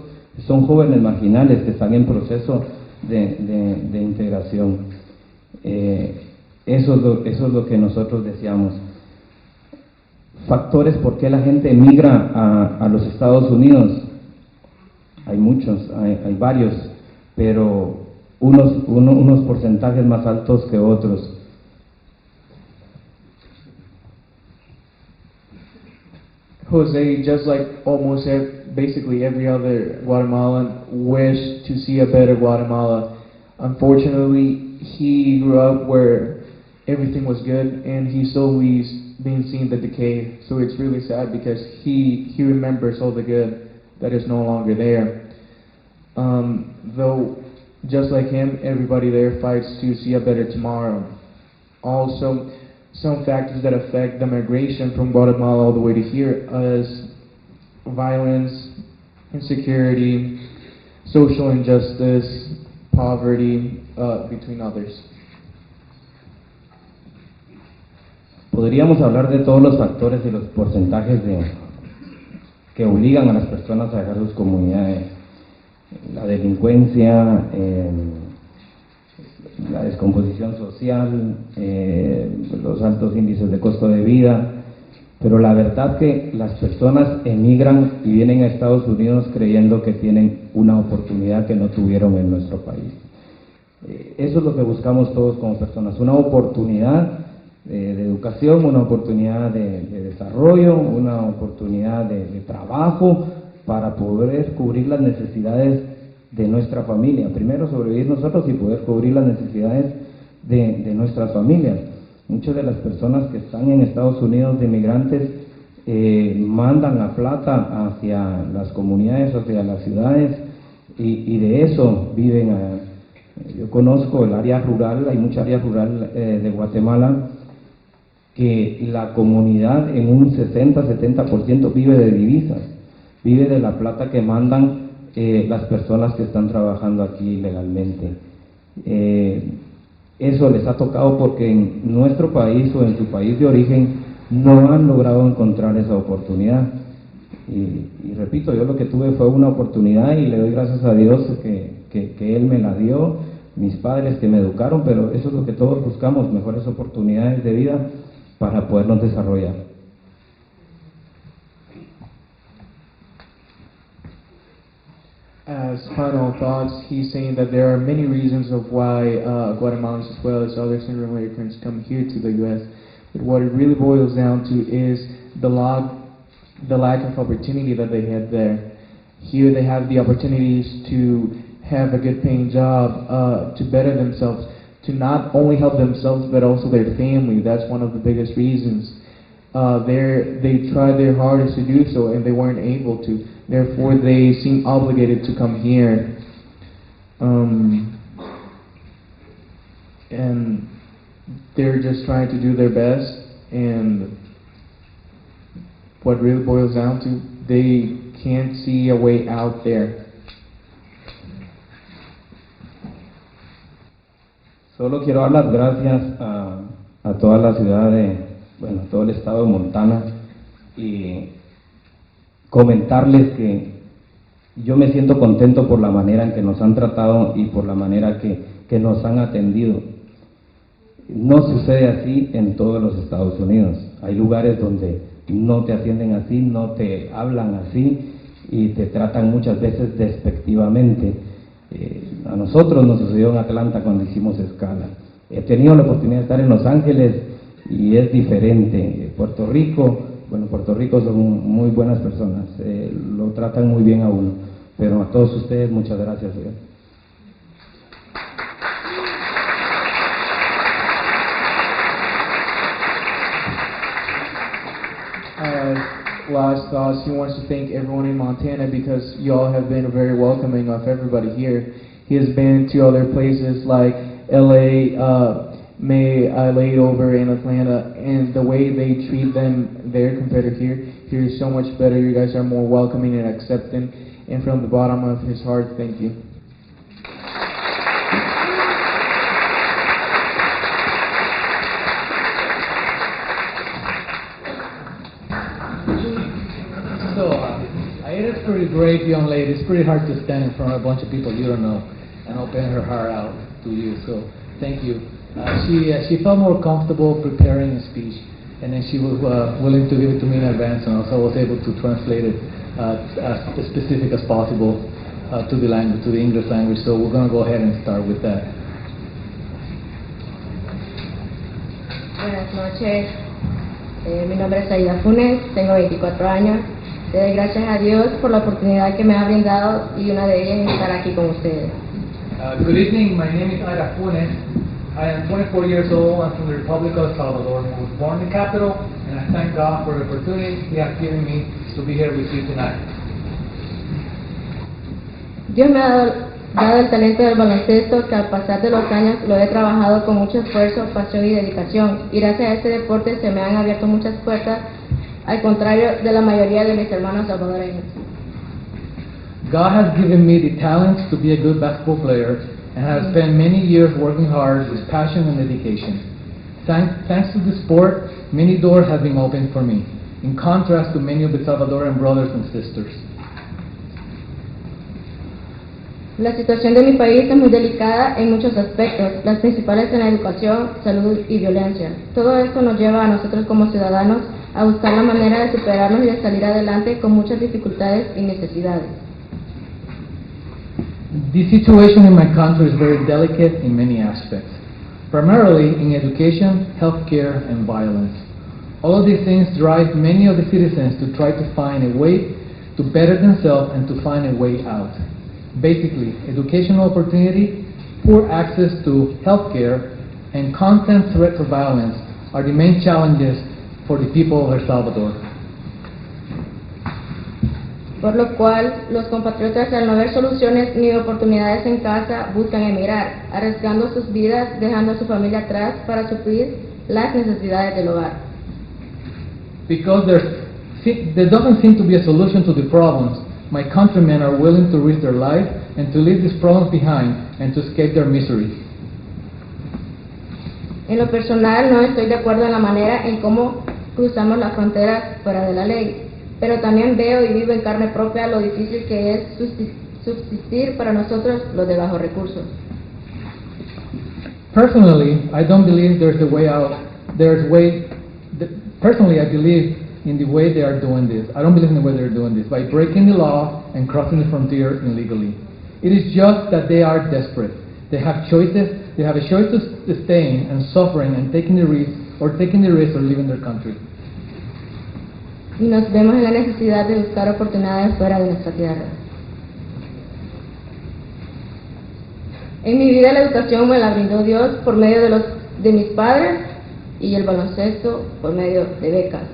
son jóvenes marginales que están en proceso de integración. Eso es lo que nosotros deseamos. Factores por qué la gente emigra a los Estados Unidos. Hay muchos, hay varios, pero unos porcentajes más altos que otros. Jose, just like almost basically every other Guatemalan, wished to see a better Guatemala. Unfortunately, he grew up where everything was good, and he's always been seeing the decay. So it's really sad because he remembers all the good that is no longer there. Though, just like him, everybody there fights to see a better tomorrow. Also, some factors that affect the migration from Guatemala all the way to here is violence, insecurity, social injustice, poverty, between others. Podríamos hablar de todos los factores y los porcentajes que obligan a las personas a dejar sus comunidades. La delincuencia, la descomposición social, los altos índices de costo de vida, pero la verdad que las personas emigran y vienen a Estados Unidos creyendo que tienen una oportunidad que no tuvieron en nuestro país. Eso es lo que buscamos todos como personas, una oportunidad de educación, una oportunidad de desarrollo, una oportunidad de trabajo para poder cubrir las necesidades de nuestra familia. Primero sobrevivir nosotros y poder cubrir las necesidades de nuestras familias. Muchas de las personas que están en Estados Unidos de migrantes mandan la plata hacia las comunidades, hacia las ciudades y de eso viven. Yo conozco el área rural, hay mucha área rural de Guatemala que la comunidad en un 60-70% vive de divisas, vive de la plata que mandan las personas que están trabajando aquí legalmente. Eso les ha tocado porque en nuestro país o en su país de origen no han logrado encontrar esa oportunidad. Y repito, yo lo que tuve fue una oportunidad y le doy gracias a Dios que Él me la dio, mis padres que me educaron, pero eso es lo que todos buscamos, mejores oportunidades de vida para podernos desarrollar. As final thoughts, he's saying that there are many reasons of why Guatemalans as well as other Central Americans come here to the U.S. But what it really boils down to is the lack of opportunity that they had there. Here they have the opportunities to have a good paying job, to better themselves, to not only help themselves but also their family. That's one of the biggest reasons. They tried their hardest to do so and they weren't able to. Therefore, they seem obligated to come here. And they're just trying to do their best. And what really boils down to, they can't see a way out there. Solo quiero dar las gracias a toda la ciudad a todo el estado de Montana y comentarles que yo me siento contento por la manera en que nos han tratado y por la manera que nos han atendido. No sucede así en todos los Estados Unidos. Hay lugares donde no te atienden así, no te hablan así y te tratan muchas veces despectivamente. A nosotros nos sucedió en Atlanta cuando hicimos escala. He tenido la oportunidad de estar en Los Ángeles y es diferente. Puerto Rico son muy buenas personas, lo tratan muy bien a uno, pero a todos ustedes muchas gracias. last thoughts, he wants to thank everyone in Montana because y'all have been very welcoming of everybody here. He has been to other places like LA, May I laid over in Atlanta, and the way they treat them there compared to here is so much better. You guys are more welcoming and accepting, and from the bottom of his heart, thank you. Aida's pretty brave young lady. It's pretty hard to stand in front of a bunch of people you don't know and open her heart out to you. So thank you. She felt more comfortable preparing a speech, and then she was willing to give it to me in advance, and also I was able to translate it as specific as possible to the language, to the English language. So we're going to go ahead and start with that. Buenas noches. Mi nombre es Aida Funes, tengo 24 años. Le doy gracias a Dios por la oportunidad que me ha brindado y una de ellas es estar aquí con ustedes. Good evening. My name is Aida Funes. I am 24 years old. I'm from the Republic of Salvador. I was born in the capital, and I thank God for the opportunity He has given me to be here with you tonight. Dios me ha dado el talento del baloncesto que al pasar de los años lo he trabajado con mucho esfuerzo, pasión y dedicación. Y gracias a este deporte se me han abierto muchas puertas, al contrario de la mayoría de mis hermanos salvadoreños. God has given me the talents to be a good basketball player and have spent many years working hard with passion and dedication. Thanks to the sport, many doors have been opened for me, in contrast to many of the Salvadoran brothers and sisters. La situación de mi país es muy delicada en muchos aspectos, las principales en la educación, salud y violencia. Todo esto nos lleva a nosotros como ciudadanos a buscar la manera de superarnos y de salir adelante con muchas dificultades y necesidades. The situation in my country is very delicate in many aspects, primarily in education, healthcare, and violence. All of these things drive many of the citizens to try to find a way to better themselves and to find a way out. Basically, educational opportunity, poor access to healthcare, and constant threat of violence are the main challenges for the people of El Salvador. Por lo cual, los compatriotas al no ver soluciones ni oportunidades en casa buscan emigrar, arriesgando sus vidas, dejando a su familia atrás para suplir las necesidades del hogar. Because there doesn't seem to be a solution to the problems, my countrymen are willing to risk their life and to leave these problems behind and to escape their misery. En lo personal, no estoy de acuerdo en la manera en cómo cruzamos las fronteras fuera de la ley, pero también veo y vivo en carne propia lo difícil que es subsistir para nosotros los de bajos recursos. Personally, I don't believe there's a way out. Personally, I believe in the way they are doing this. I don't believe in the way they're doing this, by breaking the law and crossing the frontier illegally. It is just that they are desperate. They have choices. They have a choice to staying and suffering and taking the risk or leaving their country. Y nos vemos en la necesidad de buscar oportunidades fuera de nuestra tierra. En mi vida la educación me la brindó Dios por medio de mis padres y el baloncesto por medio de becas.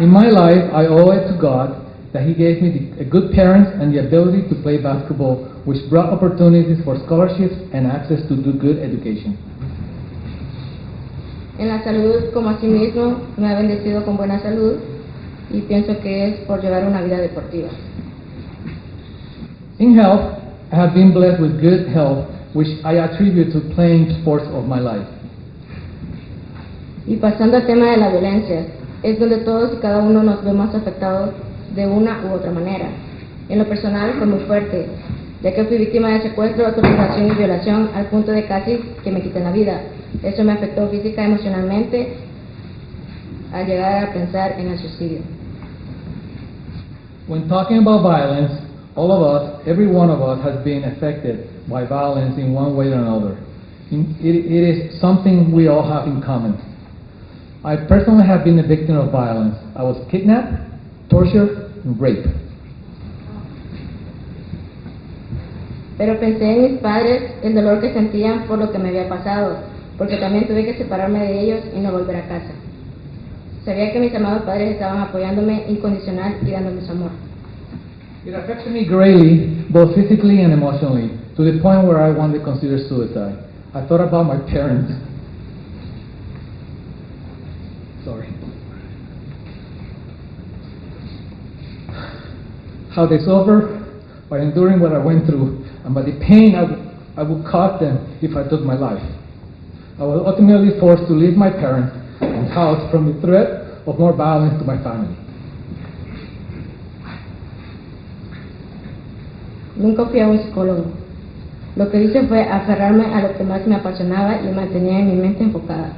In my life, I owe it to God that He gave me a good parents and the ability to play basketball, which brought opportunities for scholarships and access to do good education. En la salud, como asimismo, me ha bendecido con buena salud y pienso que es por llevar una vida deportiva. In health, I have been blessed with good health, which I attribute to playing sports of my life. Y pasando al tema de la violencia, es donde todos y cada uno nos vemos afectados de una u otra manera. En lo personal fue muy fuerte, ya que fui víctima de secuestro, autorización y violación al punto de casi que me quiten la vida. Eso me afectó física y emocionalmente al llegar a pensar en el suicidio. When talking about violence, all of us, every one of us has been affected by violence in one way or another. It is something we all have in common. I personally have been a victim of violence. I was kidnapped, tortured, and raped. Pero pensé en mis padres, el dolor que sentían por lo que me había pasado, porque también tuve que separarme de ellos y no volver a casa. Sabía que mis amados padres estaban apoyándome incondicional y dándome su amor. It affected me greatly, both physically and emotionally, to the point where I wanted to consider suicide. I thought about my parents. Sorry. How they suffer by enduring what I went through, and by the pain I would cause them if I took my life. I was ultimately forced to leave my parents and house from the threat of more violence to my family. Nunca fui a un psicólogo. Lo que hice fue aferrarme a lo que más me apasionaba y mantenía en mi mente enfocada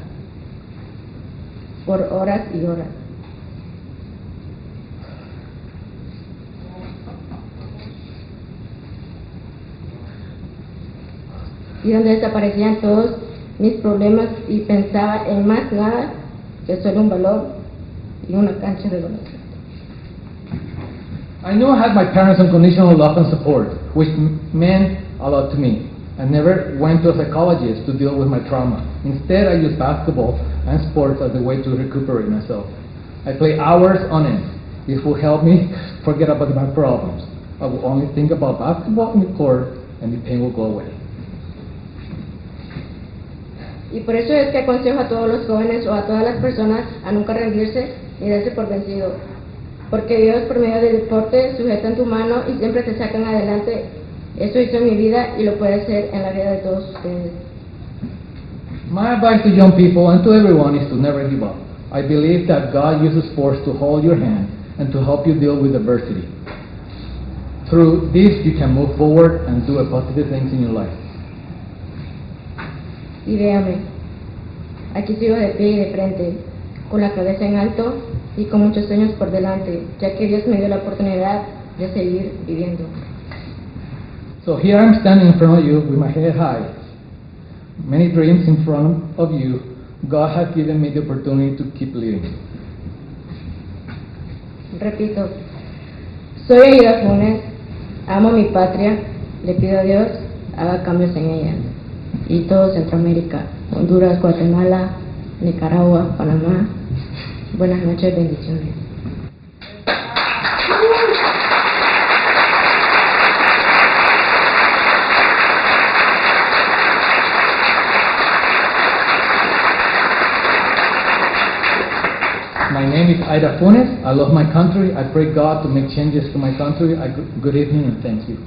por horas y horas. Y donde desaparecían todos mis problemas y pensaba en más nada que solo un balón y una cancha de baloncesto. I knew I had my parents' unconditional love and support, which meant a lot to me. I never went to a psychologist to deal with my trauma. Instead, I used basketball and sports as a way to recuperate myself. I play hours on end. This will help me forget about my problems. I will only think about basketball in the court, and the pain will go away. Y por eso es que aconsejo a todos los jóvenes o a todas las personas a nunca rendirse ni darse por vencido. Porque Dios, por medio del deporte, sujeta en tu mano y siempre te sacan adelante. Eso hizo en mi vida y lo puede hacer en la vida de todos ustedes. My advice to young people and to everyone is to never give up. I believe that God uses sports to hold your hand and to help you deal with adversity. Through this, you can move forward and do positive things in your life. Y véame, aquí sigo de pie y de frente, con la cabeza en alto y con muchos sueños por delante, ya que Dios me dio la oportunidad de seguir viviendo. So here I'm standing in front of you with my head high. Many dreams in front of you. God has given me the opportunity to keep living. Repito, soy Aida Funes, amo mi patria, le pido a Dios haga cambios en ella. Y todo Centroamérica, Honduras, Guatemala, Nicaragua, Panamá. Buenas noches, bendiciones. My name is Aida Funes. I love my country. I pray God to make changes to my country. Good evening and thank you.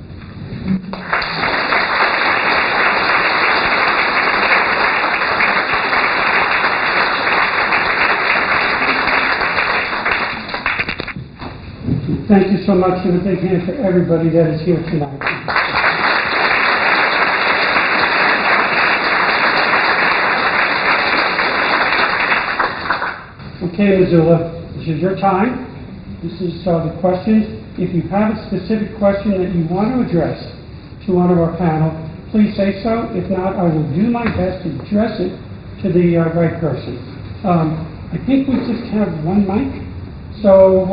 Thank you so much, and a big hand for everybody that is here tonight. Okay, Missoula, this is your time. This is the questions. If you have a specific question that you want to address to one of our panel, please say so. If not, I will do my best to address it to the right person. I think we just have one mic, so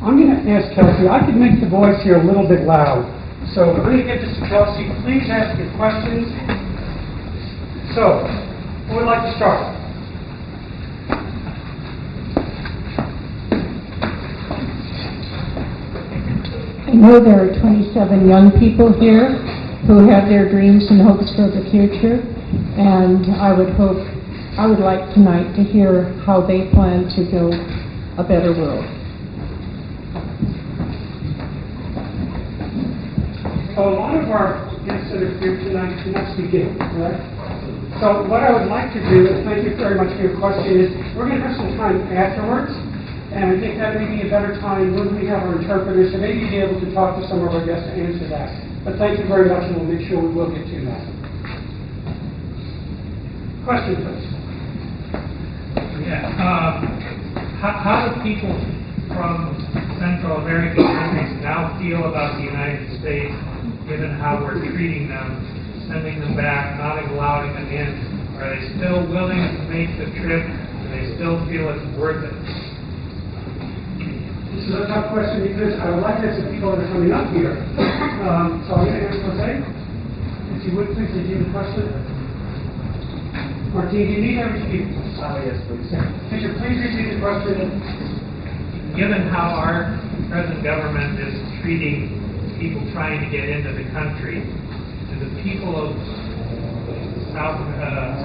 I'm going to ask Kelsey. I could make the voice here a little bit loud. So I'm going to give this to Kelsey. Please ask your questions. So, who would like to start? I know there are 27 young people here who have their dreams and hopes for the future, and I would like tonight to hear how they plan to build a better world. So a lot of our guests that are here tonight must be gay, correct? So what I would like to do, and thank you very much for your question, is we're going to have some time afterwards, and I think that may be a better time when we have our interpreters, so maybe you'll be able to talk to some of our guests to answer that. But thank you very much, and we'll make sure we will get to that. Question, please. Yeah. How do people from Central American countries now feel about the United States, given how we're treating them, sending them back, not allowing them in? Are they still willing to make the trip? Do they still feel it's worth it? This is a tough question because I would like to have some people that are coming up here. So I'm going to ask Jose, if you would please repeat the question. Martin, do you need her to speak? Yes, please. Could you please repeat the question? Given how our present government is treating people trying to get into the country, do the people of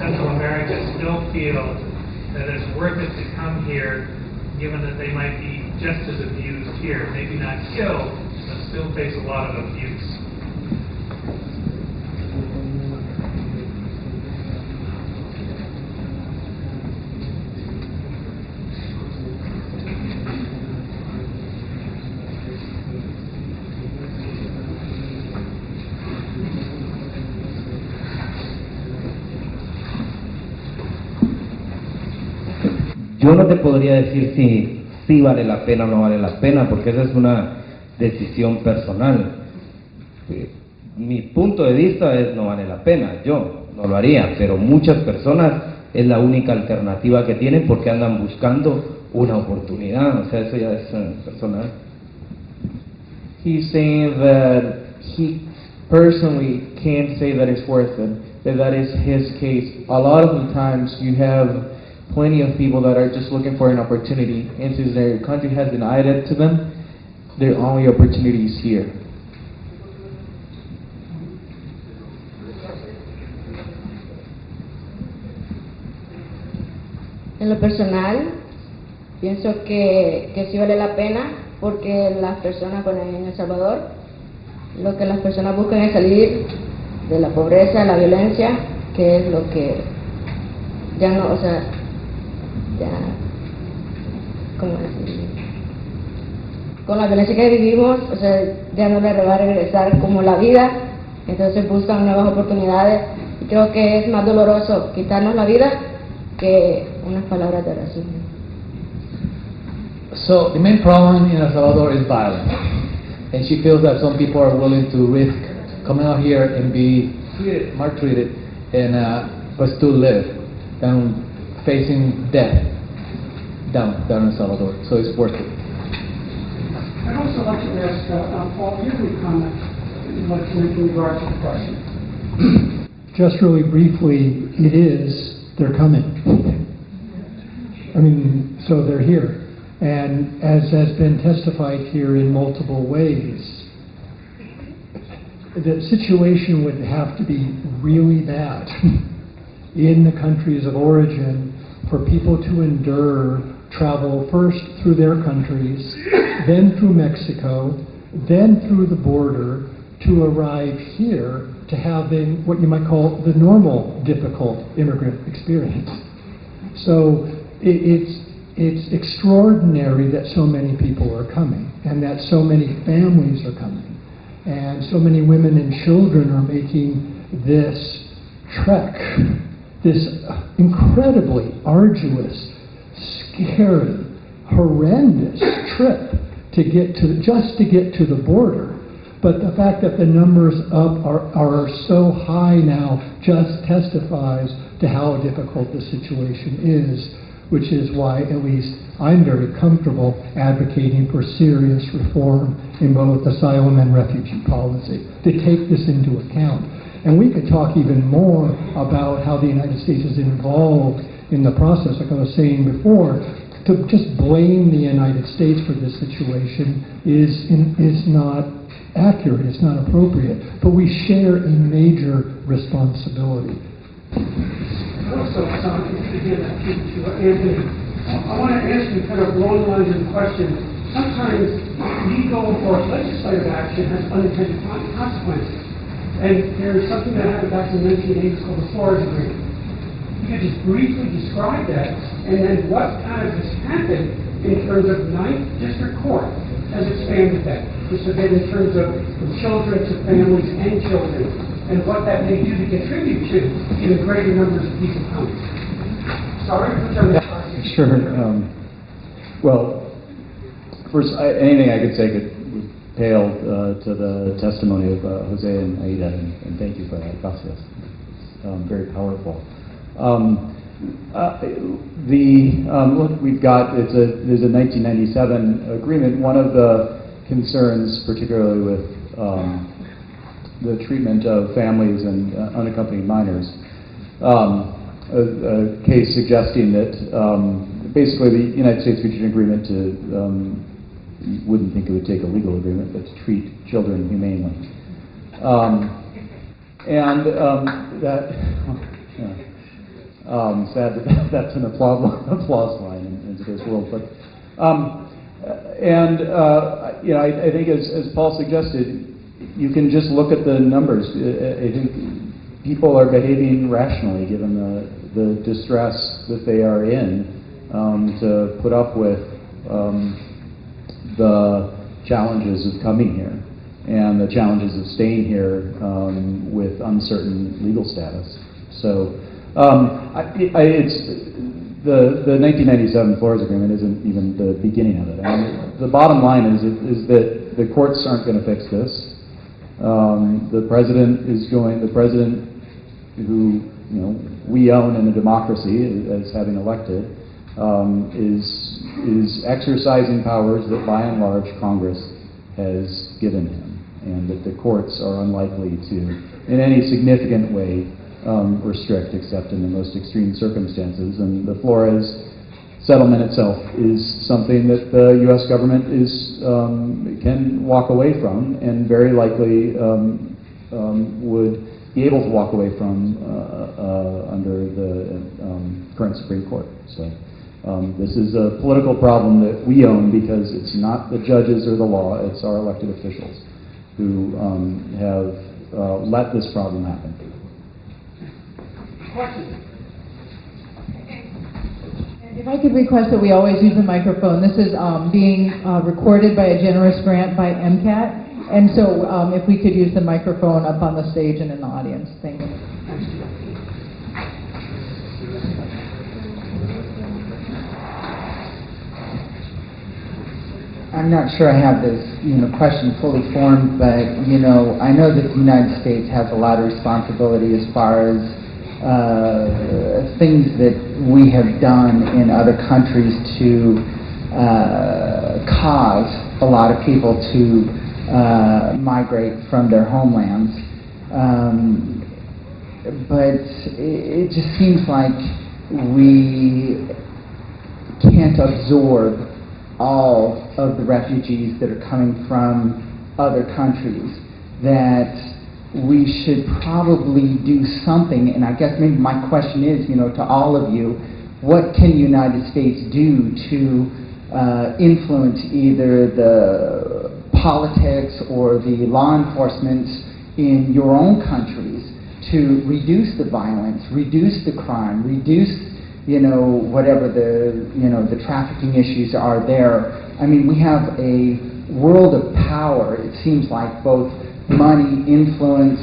Central America still feel that it's worth it to come here, given that they might be just as abused here, maybe not killed, but still face a lot of abuse? Yo no te podría decir si vale la pena o no vale la pena, porque esa es una decisión personal. Mi punto de vista es no vale la pena, yo no lo haría, pero muchas personas es la única alternativa que tienen porque andan buscando una oportunidad, o sea, eso ya es personal. He's saying that he personally can't say that it's worth it, that is his case. A lot of the times you have plenty of people that are just looking for an opportunity, and since their country has denied it to them, their only opportunity is here. En lo personal, pienso que sí vale la pena, porque las personas, bueno, en El Salvador, lo que las personas buscan es salir de la pobreza, la violencia, que es lo que ya no, o sea, ya, ¿cómo decir? Con la violencia que vivimos, o sea, ya no le va a regresar como la vida, entonces buscan nuevas oportunidades, y creo que es más doloroso quitarnos la vida que unas palabras de racismo. So the main problem in El Salvador is violence, and she feels that some people are willing to risk coming out here and be maltreated, and but still live than facing death down in El Salvador. So it's worth it. I'd also like to ask Paul, do you have any comment you'd like to make in regard to the question? Just really briefly, they're coming. I mean, so they're here. And as has been testified here in multiple ways, the situation would have to be really bad in the countries of origin for people to endure travel first through their countries, then through Mexico, then through the border, to arrive here to having what you might call the normal difficult immigrant experience. So it's extraordinary that so many people are coming, and that so many families are coming, and so many women and children are making this trek, this incredibly arduous, scary, horrendous trip to get to the border. But the fact that the numbers are so high now just testifies to how difficult the situation is, which is why at least I'm very comfortable advocating for serious reform in both asylum and refugee policy, to take this into account. And we could talk even more about how the United States is involved in the process, like I was saying before. To just blame the United States for this situation is not accurate, it's not appropriate, but we share a major responsibility. Also, again, to Anthony, I want to ask you kind of along the lines of the question. Sometimes legal or legislative action has unintended consequences. And there's something that happened back in the 1980s called the Flores Agreement. You could just briefly describe that, and then what kind of has happened in terms of Ninth District Court has expanded that. So that in terms of from children to families and children, and what that may do to contribute to in greater numbers of people coming. Sorry to put you on the spot. Sure. Well, first, anything I could say could pale to the testimony of Jose and Aida, and thank you for that. Gracias. Very powerful. Look, we've got there's a 1997 agreement. One of the concerns, particularly with the treatment of families and unaccompanied minors, a case suggesting that basically the United States reached an agreement to, you wouldn't think it would take a legal agreement, but to treat children humanely. Sad that that's an applause line in today's world. But I think as Paul suggested, you can just look at the numbers. I think people are behaving rationally given the distress that they are in to put up with the challenges of coming here and the challenges of staying here with uncertain legal status. So it's the 1997 Flores Agreement isn't even the beginning of it. I mean, the bottom line is that the courts aren't going to fix this. The president who we own in a democracy as having elected is exercising powers that by and large Congress has given him, and that the courts are unlikely to in any significant way restrict except in the most extreme circumstances. And the Flores settlement itself is something that the U.S. government can walk away from, and very likely would be able to walk away from under the current Supreme Court. So this is a political problem that we own because it's not the judges or the law, it's our elected officials who have let this problem happen. If I could request that we always use the microphone. This is being recorded by a generous grant by MCAT, and so if we could use the microphone up on the stage and in the audience. Thank you. I'm not sure I have this question fully formed, but I know that the United States has a lot of responsibility as far as things that we have done in other countries to cause a lot of people to migrate from their homelands. But it just seems like we can't absorb all of the refugees that are coming from other countries, that we should probably do something. And I guess maybe my question is, to all of you, what can the United States do to influence either the politics or the law enforcement in your own countries to reduce the violence, reduce the crime, reduce whatever the trafficking issues are there. I mean, we have a world of power, it seems like, both money, influence,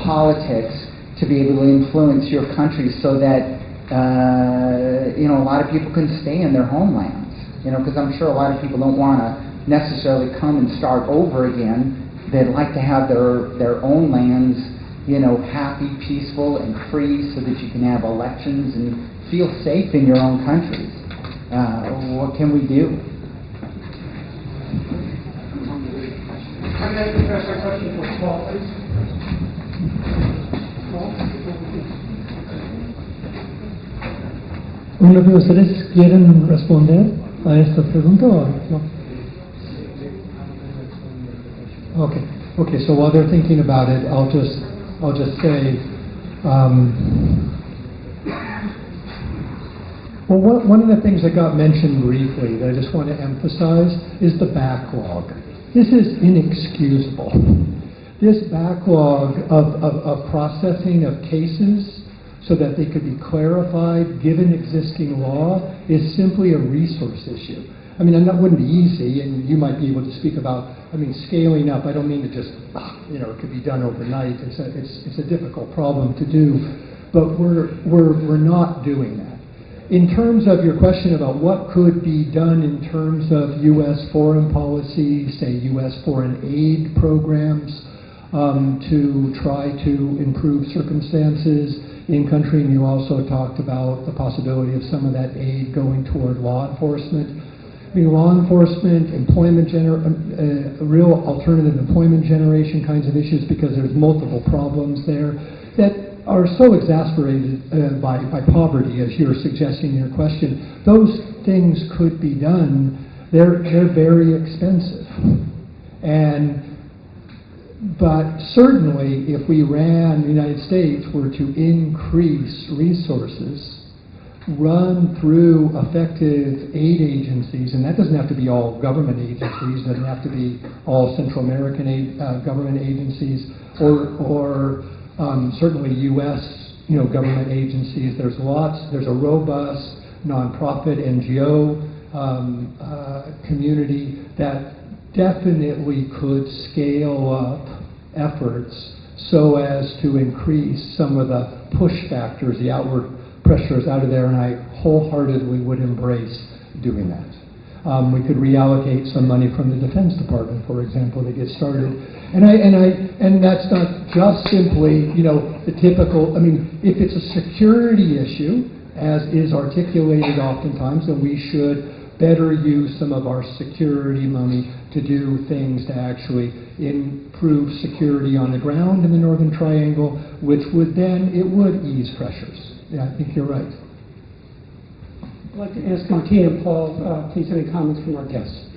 politics, to be able to influence your country so that, a lot of people can stay in their homelands. Because I'm sure a lot of people don't want to necessarily come and start over again. They'd like to have their own lands, happy, peaceful, and free so that you can have elections and feel safe in your own countries. What can we do? I'm going to address our question for Paul, please. ¿Uno de ustedes quieren responder a esta pregunta o no? Okay. So while they're thinking about it, I'll just say, well, one of the things that got mentioned briefly that I just want to emphasize is the backlog. This is inexcusable. This backlog of processing of cases so that they could be clarified given existing law is simply a resource issue. I mean, that wouldn't be easy, and you might be able to speak about, scaling up. I don't mean to just, it could be done overnight. It's a difficult problem to do, but we're not doing that. In terms of your question about what could be done in terms of U.S. foreign policy, say U.S. foreign aid programs, to try to improve circumstances in country, and you also talked about the possibility of some of that aid going toward law enforcement. Law enforcement, real alternative employment generation kinds of issues, because there's multiple problems there that are so exasperated by poverty, as you're suggesting in your question, those things could be done. They're very expensive. But certainly, if we ran, the United States were to increase resources, run through effective aid agencies, and that doesn't have to be all government agencies, doesn't have to be all Central American government agencies, or certainly U.S. government agencies. There's a robust nonprofit NGO community that definitely could scale up efforts so as to increase some of the push factors, the outward pressures out of there, and I wholeheartedly would embrace doing that. We could reallocate some money from the Defense Department, for example, to get started. And that's not just simply, the typical, if it's a security issue, as is articulated oftentimes, then we should better use some of our security money to do things to actually improve security on the ground in the Northern Triangle, which would ease pressures. Yeah, I think you're right. I'd like to ask Martina and Paul, please, any comments from our guests.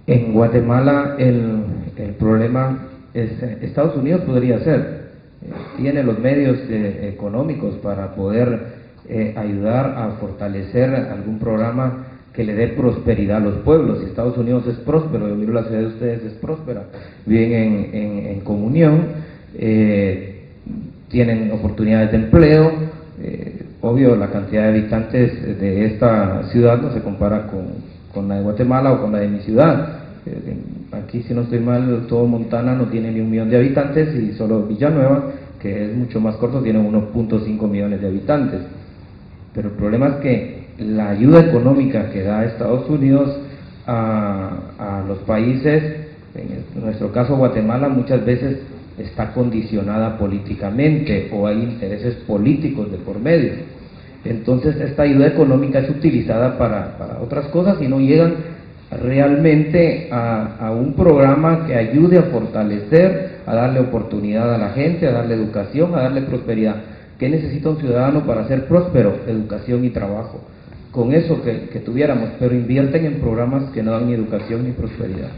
En Guatemala el problema es, Estados Unidos podría ser, tiene los medios económicos para poder ayudar a fortalecer algún programa que le dé prosperidad a los pueblos. Si Estados Unidos es próspero, yo miro la ciudad de ustedes es próspera, viven en comunión, tienen oportunidades de empleo, obvio la cantidad de habitantes de esta ciudad no se compara con la de Guatemala o con la de mi ciudad. Aquí, si no estoy mal, todo Montana no tiene ni 1 millón de habitantes y solo Villanueva, que es mucho más corto, tiene 1.5 millones de habitantes. Pero el problema es que la ayuda económica que da Estados Unidos a los países, en nuestro caso Guatemala, muchas veces está condicionada políticamente o hay intereses políticos de por medio. Entonces esta ayuda económica es utilizada para otras cosas y no llegan realmente a un programa que ayude a fortalecer, a darle oportunidad a la gente, a darle educación, a darle prosperidad. ¿Qué necesita un ciudadano para ser próspero? Educación y trabajo. Con eso que tuviéramos, pero invierten en programas que no dan ni educación ni prosperidad.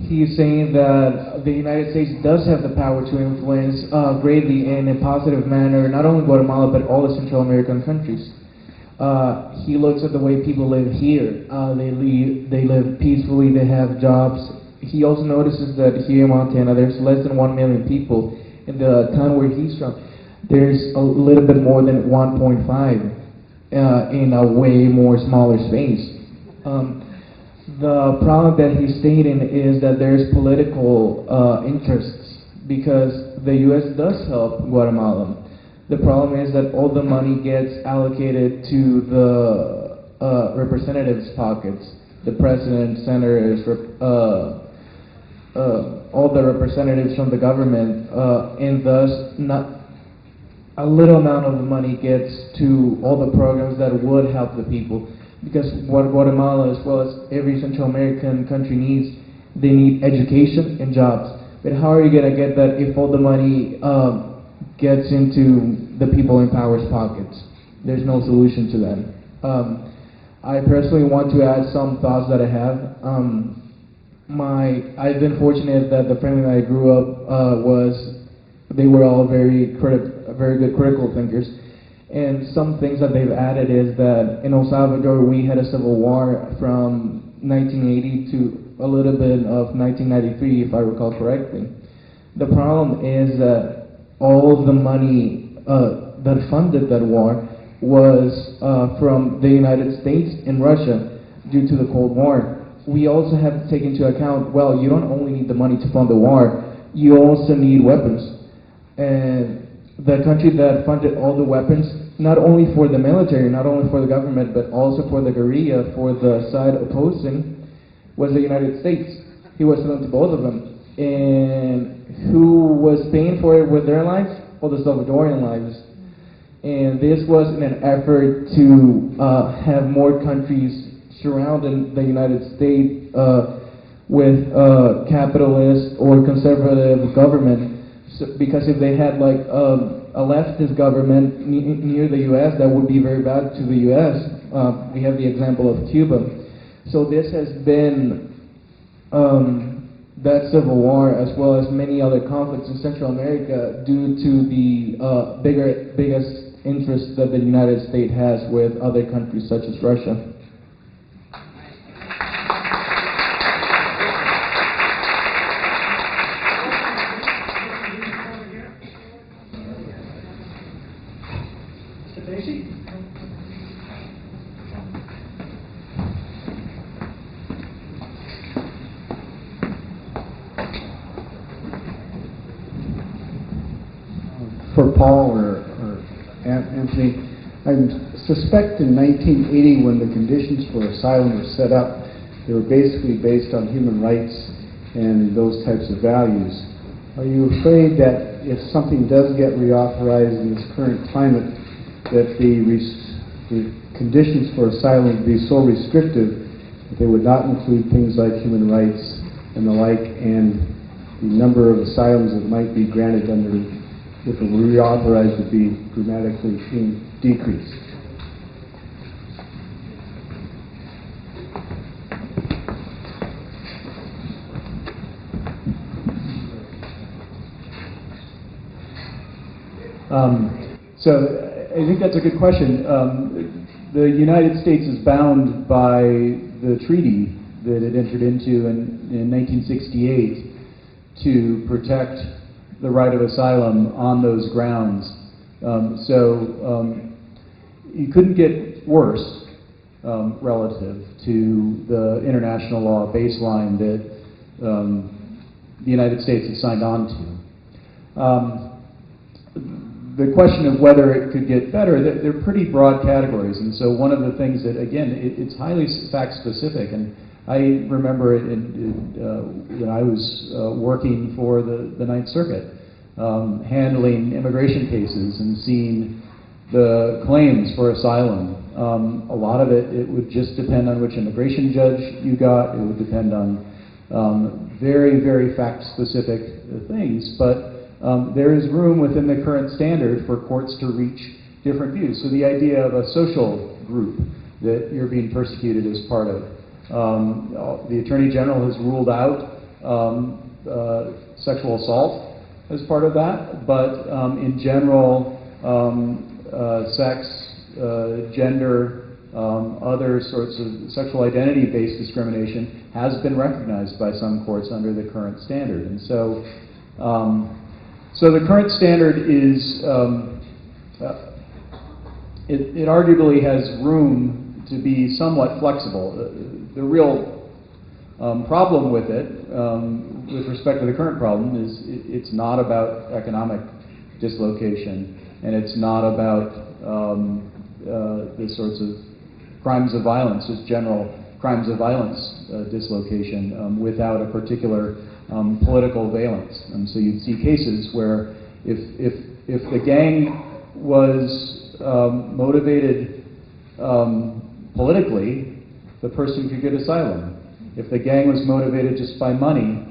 He's saying that the United States does have the power to influence greatly in a positive manner, not only Guatemala, but all the Central American countries. He looks at the way people live here. They live peacefully, they have jobs. He also notices that here in Montana, there's less than 1 million people. In the town where he's from, there's a little bit more than 1.5 in a way more smaller space. The problem that he's stating is that there's political interests because the U.S. does help Guatemala. The problem is that all the money gets allocated to the representatives' pockets, the president, senators, all the representatives from the government, and thus not a little amount of the money gets to all the programs that would help the people. Because what Guatemala, as well as every Central American country needs, they need education and jobs. But how are you going to get that if all the money gets into the people in power's pockets? There's no solution to that. I personally want to add some thoughts that I have. I've been fortunate that the family that I grew up they were all very good critical thinkers. And some things that they've added is that in El Salvador we had a civil war from 1980 to a little bit of 1993, if I recall correctly. The problem is that all the money that funded that war was from the United States and Russia due to the Cold War. We also have to take into account, well, you don't only need the money to fund the war, you also need weapons. And the country that funded all the weapons, not only for the military, not only for the government, but also for the guerrilla, for the side opposing, was the United States. He was selling to both of them. And who was paying for it with their lives? Well, the Salvadorian lives. And this was in an effort to have more countries surrounding the United States with capitalist or conservative government. Because if they had like a leftist government near the U.S., that would be very bad to the U.S. We have the example of Cuba. So this has been that civil war, as well as many other conflicts in Central America, due to the biggest interest that the United States has with other countries such as Russia. For Paul or Anthony, I suspect in 1980 when the conditions for asylum were set up, they were basically based on human rights and those types of values. Are you afraid that if something does get reauthorized in this current climate, that the conditions for asylum would be so restrictive that they would not include things like human rights and the like, and the number of asylums that might be granted under, if it were reauthorized, would be dramatically decreased? So I think that's a good question. The United States is bound by the treaty that it entered into in 1968 to protect the right of asylum on those grounds. You couldn't get worse relative to the international law baseline that the United States has signed on to. The question of whether it could get better, they're pretty broad categories, and so one of the things that, again, it's highly fact-specific, and I remember it when I was working for the Ninth Circuit, handling immigration cases and seeing the claims for asylum. A lot of it would just depend on which immigration judge you got. It would depend on very, very fact-specific things, but there is room within the current standard for courts to reach different views. So the idea of a social group that you're being persecuted as part of. The Attorney General has ruled out sexual assault as part of that, but in general, sex, gender, other sorts of sexual identity-based discrimination has been recognized by some courts under the current standard. And so the current standard is, it arguably has room to be somewhat flexible. The real problem with it, with respect to the current problem, is it's not about economic dislocation, and it's not about the sorts of crimes of violence, just general crimes of violence dislocation without a particular political valence. And so you'd see cases where if the gang was motivated politically, the person could get asylum. If the gang was motivated just by money,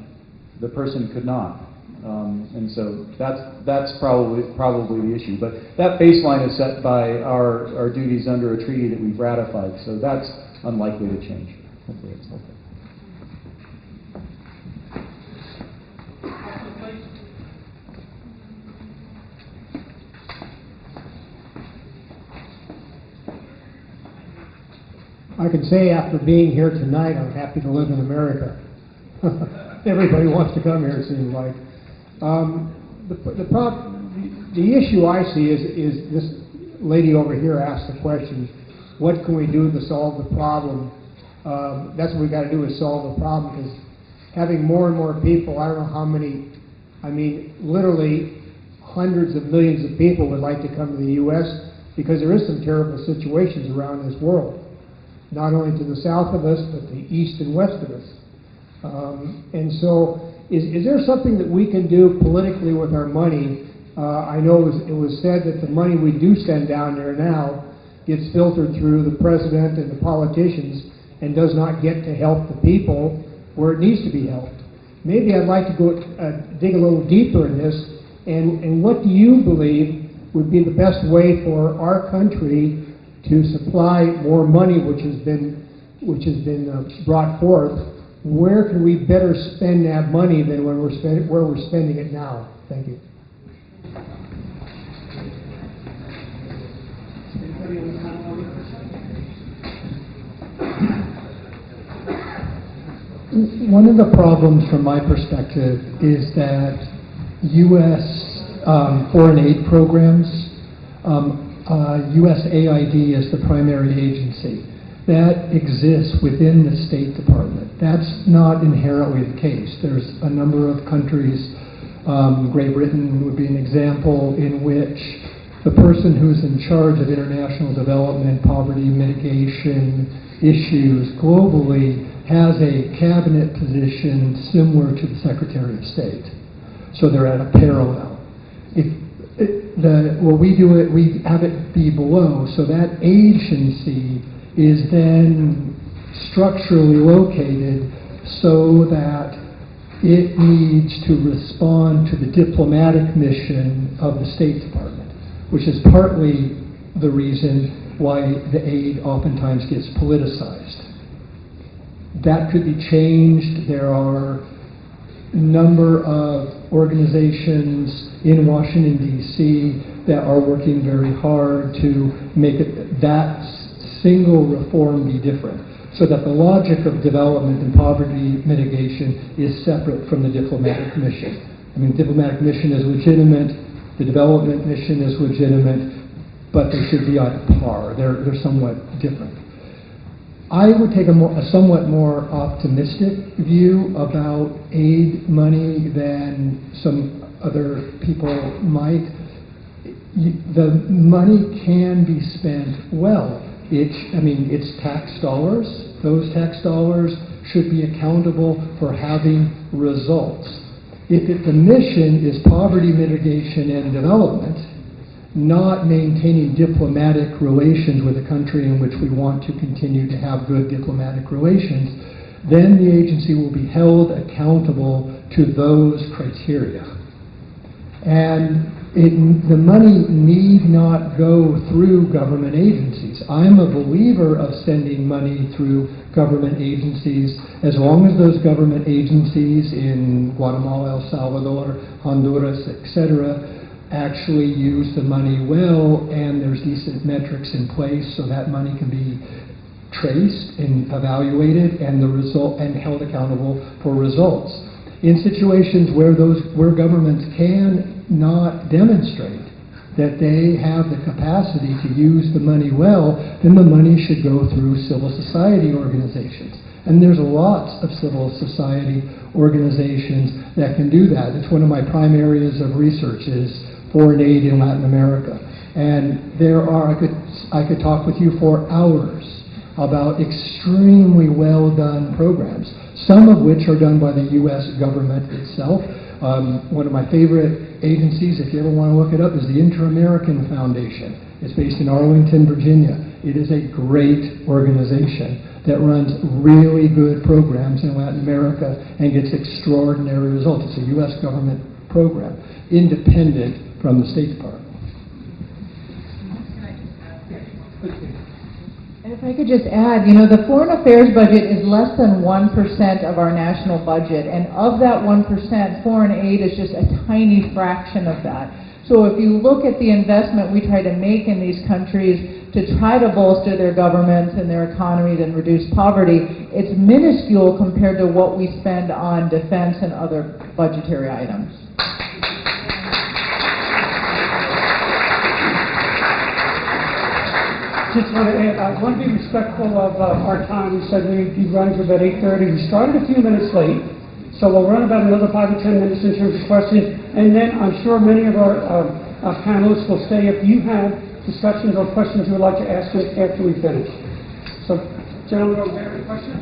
the person could not. And so that's probably the issue. But that baseline is set by our duties under a treaty that we've ratified, so that's unlikely to change. Hopefully it's helpful. I can say after being here tonight, I'm happy to live in America. Everybody wants to come here, it seems like. The issue I see is this lady over here asked the question, what can we do to solve the problem? That's what we got to do, is solve the problem, because having more and more people, I don't know how many, I mean, literally hundreds of millions of people would like to come to the U.S. because there is some terrible situations around this world, not only to the south of us, but the east and west of us. And so, is there something that we can do politically with our money? I know it was said that the money we do send down there now gets filtered through the president and the politicians and does not get to help the people where it needs to be helped. Maybe I'd like to go dig a little deeper in this, and what do you believe would be the best way for our country to supply more money, which has been brought forth? Where can we better spend that money than where we're spending it now? Thank you. One of the problems from my perspective is that U.S. Foreign aid programs, USAID is the primary agency. That exists within the State Department. That's not inherently the case. There's a number of countries, Great Britain would be an example, in which the person who's in charge of international development, poverty mitigation issues globally has a cabinet position similar to the Secretary of State. So they're at a parallel. We have it be below, so that agency is then structurally located so that it needs to respond to the diplomatic mission of the State Department, which is partly the reason why the aid oftentimes gets politicized. That could be changed. There are a number of organizations in Washington, D.C. that are working very hard to make that single reform be different, so that the logic of development and poverty mitigation is separate from the diplomatic mission. I mean, diplomatic mission is legitimate, the development mission is legitimate, but they should be on par. They're somewhat different. I would take a somewhat more optimistic view about aid money than some other people might. The money can be spent well. It's tax dollars. Those tax dollars should be accountable for having results. If the mission is poverty mitigation and development, not maintaining diplomatic relations with a country in which we want to continue to have good diplomatic relations, then the agency will be held accountable to those criteria. And the money need not go through government agencies. I'm a believer of sending money through government agencies as long as those government agencies in Guatemala, El Salvador, Honduras, etc., actually use the money well, and there's decent metrics in place so that money can be traced and evaluated and held accountable for results. In situations where governments can not demonstrate that they have the capacity to use the money well, then the money should go through civil society organizations. And there's lots of civil society organizations that can do that. It's one of my prime areas of research is foreign aid in Latin America. And I could talk with you for hours about extremely well done programs, some of which are done by the U.S. government itself. One of my favorite agencies, if you ever want to look it up, is the Inter-American Foundation. It's based in Arlington, Virginia. It is a great organization that runs really good programs in Latin America and gets extraordinary results. It's a U.S. government program, independent from the State Department. And if I could just add, the foreign affairs budget is less than 1% of our national budget, and of that 1%, foreign aid is just a tiny fraction of that. So if you look at the investment we try to make in these countries to try to bolster their governments and their economies and reduce poverty, it's minuscule compared to what we spend on defense and other budgetary items. Just want to add, I want to be respectful of our time. We said we'd be running to about 8:30. We started a few minutes late, so we'll run about another 5 or 10 minutes in terms of questions, and then I'm sure many of our panelists will stay if you have discussions or questions you would like to ask us after we finish. So, gentlemen over there, any questions?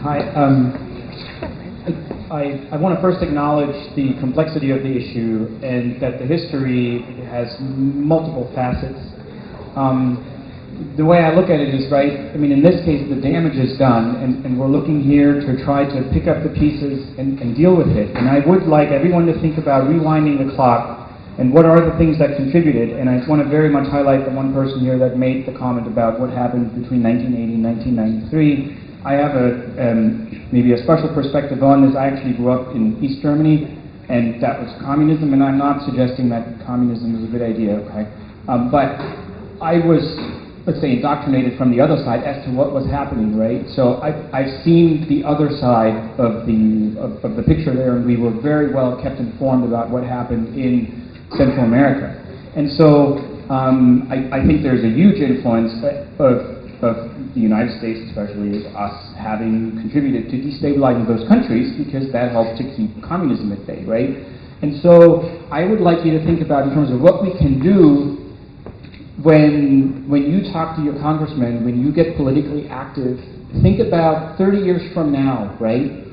Hi. I want to first acknowledge the complexity of the issue and that the history has multiple facets. the way I look at it is, right, I mean, in this case, the damage is done, and we're looking here to try to pick up the pieces and deal with it. And I would like everyone to think about rewinding the clock and what are the things that contributed. And I want to very much highlight the one person here that made the comment about what happened between 1980 and 1993. I have maybe a special perspective on this. I actually grew up in East Germany, and that was communism, and I'm not suggesting that communism is a good idea, okay? But I was, let's say, indoctrinated from the other side as to what was happening, right? So I've seen the other side of the picture there, and we were very well kept informed about what happened in Central America. And so I think there's a huge influence of the United States, especially us, having contributed to destabilizing those countries, because that helped to keep communism at bay, right? And so I would like you to think about in terms of what we can do when you talk to your congressman, when you get politically active. Think about 30 years from now, right?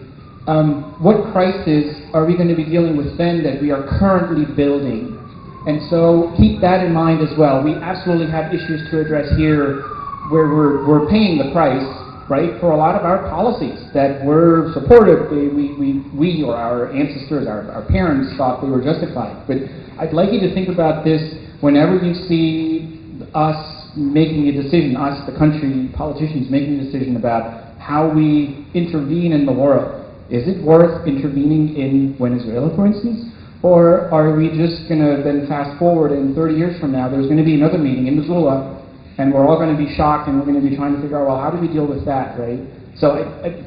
What crisis are we going to be dealing with then that we are currently building? And so keep that in mind as well. We absolutely have issues to address here where we're paying the price, right, for a lot of our policies that were supported. We or our ancestors, our parents thought they were justified. But I'd like you to think about this whenever you see us making a decision, us, the country, politicians making a decision about how we intervene in the world. Is it worth intervening in Venezuela, for instance? Or are we just going to then fast forward and 30 years from now there's going to be another meeting in Missoula and we're all going to be shocked and we're going to be trying to figure out, well, how do we deal with that, right? So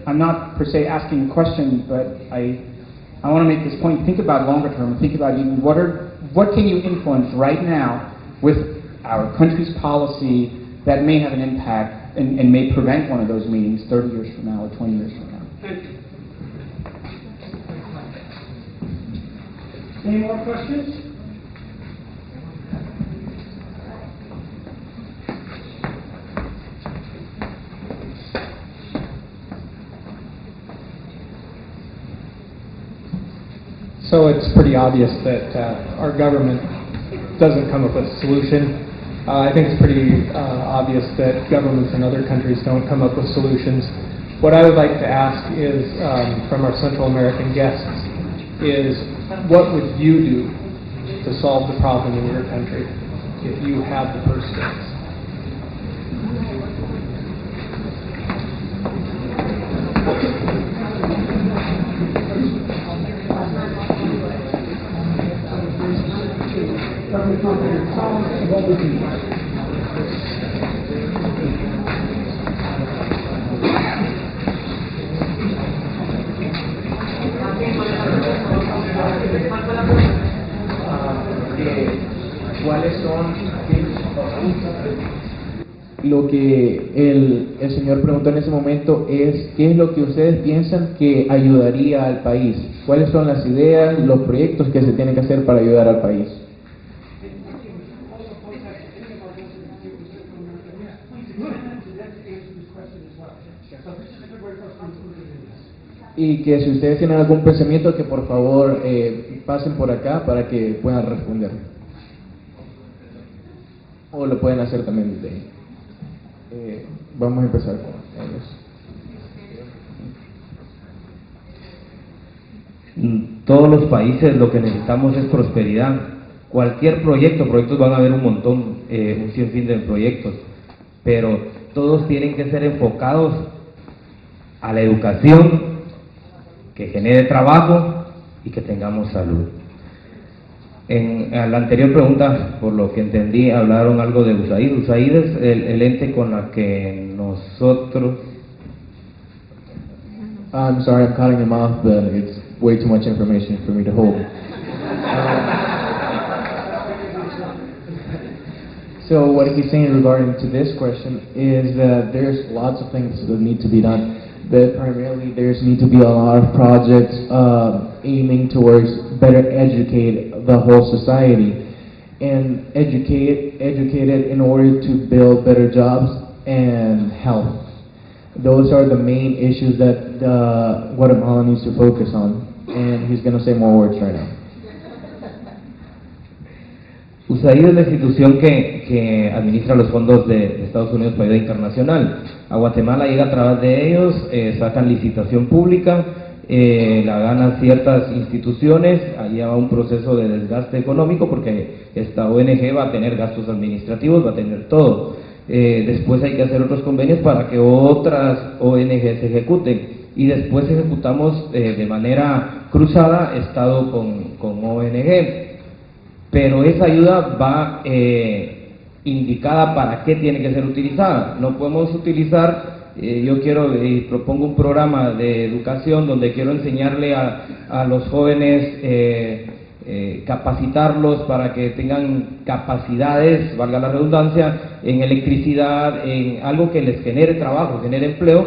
I'm not per se asking a question, but I want to make this point. Think about longer term. Think about even what can you influence right now with our country's policy that may have an impact and may prevent one of those meetings 30 years from now or 20 years from now. Thank you. Any more questions? So it's pretty obvious that our government doesn't come up with a solution. I think it's pretty obvious that governments in other countries don't come up with solutions. What I would like to ask is, from our Central American guests, is what would you do to solve the problem in your country if you had the purse strings? ¿Cuáles son lo que el señor preguntó en ese momento es qué es lo que ustedes piensan que ayudaría al país? ¿Cuáles son las ideas, los proyectos que se tienen que hacer para ayudar al país? Y que si ustedes tienen algún pensamiento, que por favor pasen por acá para que puedan responder. O lo pueden hacer también desde ahí. Vamos a empezar con ellos. Todos los países lo que necesitamos es prosperidad. Cualquier proyectos van a haber un montón, un sinfín de proyectos, pero todos tienen que ser enfocados a la educación, que genere trabajo y que tengamos salud. En la anterior pregunta, por lo que entendí, hablaron algo de USAID. USAID es el ente con la que nosotros... I'm sorry, I'm cutting him off, but it's way too much information for me to hold. So what he's saying regarding to this question is that there's lots of things that need to be done. That primarily there's need to be a lot of projects aiming towards better educate the whole society and educate it in order to build better jobs and health. Those are the main issues that Guatemala needs to focus on, and he's going to say more words right now. USAID es la institución que administra los fondos de Estados Unidos para ayuda internacional. A Guatemala llega a través de ellos, sacan licitación pública, la ganan ciertas instituciones, allí va un proceso de desgaste económico porque esta ONG va a tener gastos administrativos, va a tener todo. Después hay que hacer otros convenios para que otras ONGs se ejecuten y después ejecutamos de manera cruzada Estado con ONG. Pero esa ayuda va indicada para qué tiene que ser utilizada. No podemos utilizar, yo quiero y propongo un programa de educación donde quiero enseñarle a los jóvenes, capacitarlos para que tengan capacidades, valga la redundancia, en electricidad, en algo que les genere trabajo, genere empleo.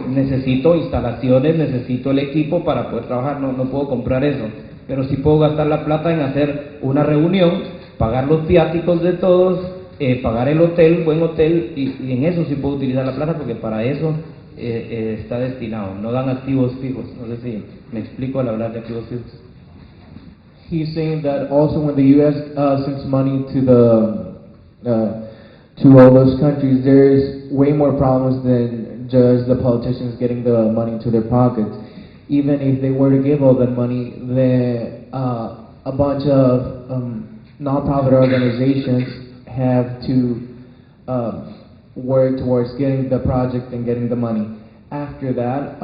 Necesito instalaciones, necesito el equipo para poder trabajar, no puedo comprar eso. Pero sí puedo gastar la plata en hacer una reunión, pagar los viáticos de todos, pagar el hotel, buen hotel, y en eso sí puedo utilizar la plata porque para eso está destinado. No dan activos fijos. No sé si me explico al hablar de activos fijos. He's saying that also when the U.S. Sends money to all those countries, there's way more problems than just the politicians getting the money into their pockets. Even if they were to give all that money, a bunch of nonprofit organizations have to work towards getting the project and getting the money. After that,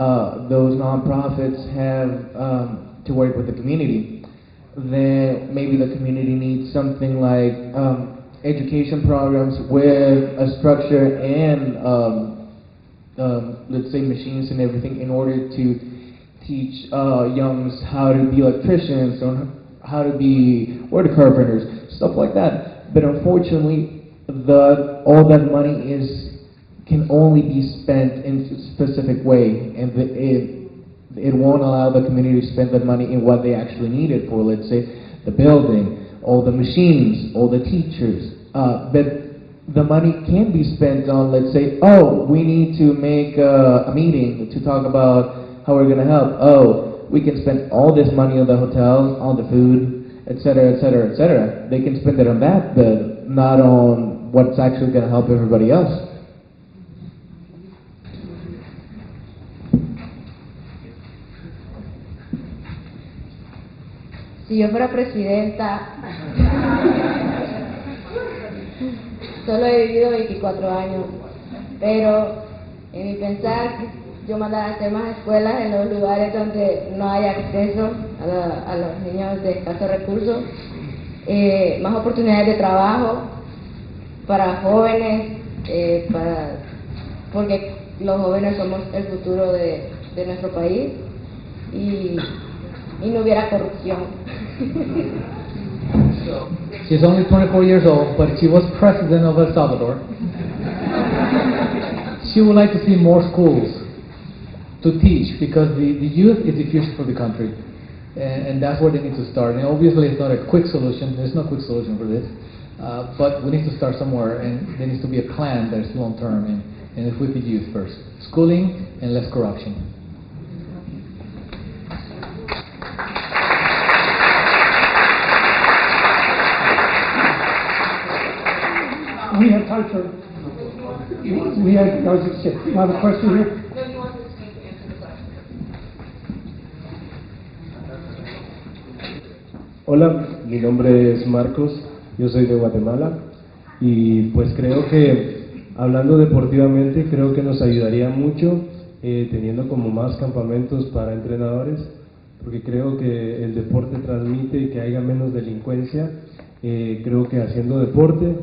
those nonprofits have to work with the community. Then maybe the community needs something like education programs with a structure and let's say machines and everything in order to teach youngs how to be electricians or how to be wood carpenters, stuff like that. But unfortunately, all that money can only be spent in a specific way, and it won't allow the community to spend that money in what they actually need it for. Let's say the building, all the machines, all the teachers. But the money can be spent on, let's say, oh, we need to make a meeting to talk about how we're going to help. Oh, we can spend all this money on the hotels, on the food, etc., etc., etc. They can spend it on that, but not on what's actually going to help everybody else. Si yo fuera presidenta, solo he vivido 24 años, pero en mi pensar, yo mandara a hacer más escuelas en los lugares donde no hay acceso a los niños de escasos recursos, más oportunidades de trabajo para jóvenes, porque los jóvenes somos el futuro de nuestro país y no hubiera corrupción. She's only 24 years old, but she was president of El Salvador. She would like to see more schools to teach, because the youth is the future for the country, and that's where they need to start. And obviously it's not a quick solution, there's no quick solution for this, but we need to start somewhere, and there needs to be a plan that's long term, and it's with the youth first. Schooling and less corruption. We have time for, I was just saying, you have a question here? Hola, mi nombre es Marcos, yo soy de Guatemala y pues creo que, hablando deportivamente, creo que nos ayudaría mucho teniendo como más campamentos para entrenadores, porque creo que el deporte transmite y que haya menos delincuencia. Creo que haciendo deporte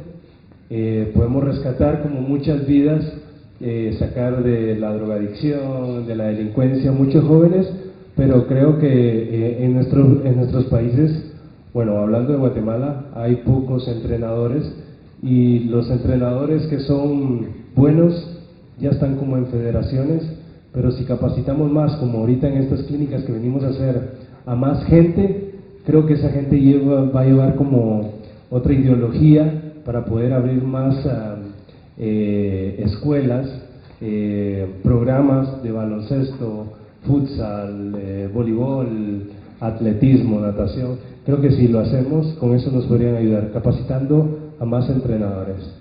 podemos rescatar como muchas vidas, sacar de la drogadicción, de la delincuencia muchos jóvenes, pero creo que en nuestros países, bueno, hablando de Guatemala, hay pocos entrenadores y los entrenadores que son buenos ya están como en federaciones, pero si capacitamos más, como ahorita en estas clínicas que venimos a hacer, a más gente, creo que esa gente va a llevar como otra ideología para poder abrir más escuelas, programas de baloncesto, futsal, voleibol, atletismo, natación. Creo que si lo hacemos, con eso nos podrían ayudar, capacitando a más entrenadores.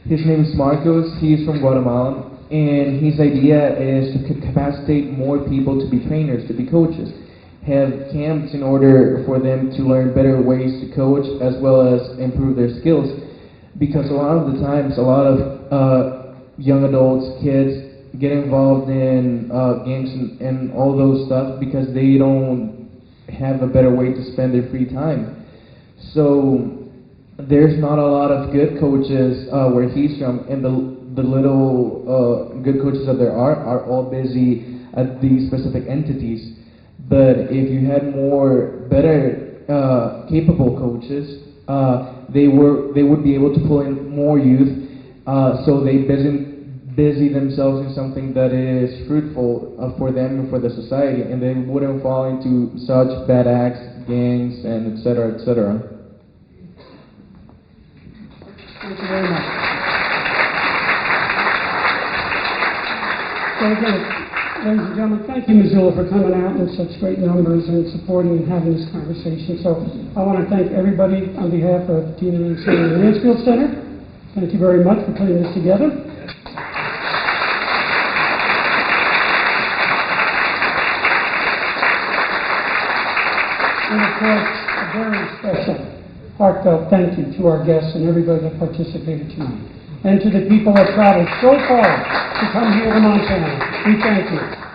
His name is Marcos. He's from Guatemala, and his idea is to capacitate more people to be trainers, to be coaches. Have camps in order for them to learn better ways to coach as well as improve their skills. Because a lot of the times, a lot of young adults, kids, get involved in games and all those stuff because they don't have a better way to spend their free time. So there's not a lot of good coaches where he's from, and the little good coaches that there are all busy at these specific entities. But if you had more better capable coaches, they would be able to pull in more youth, so they busy themselves in something that is fruitful for them and for the society, and they wouldn't fall into such bad acts, gangs, and etc., etc. Thank you very much. So again, ladies and gentlemen, thank you, Missoula, for coming out in such great numbers and supporting and having this conversation. So I want to thank everybody on behalf of Tina and Sam and the Mansfield Center. Thank you very much for putting this together. And of course, a very special, heartfelt thank you to our guests and everybody that participated tonight. And to the people that traveled so far to come here to Montana. We thank you.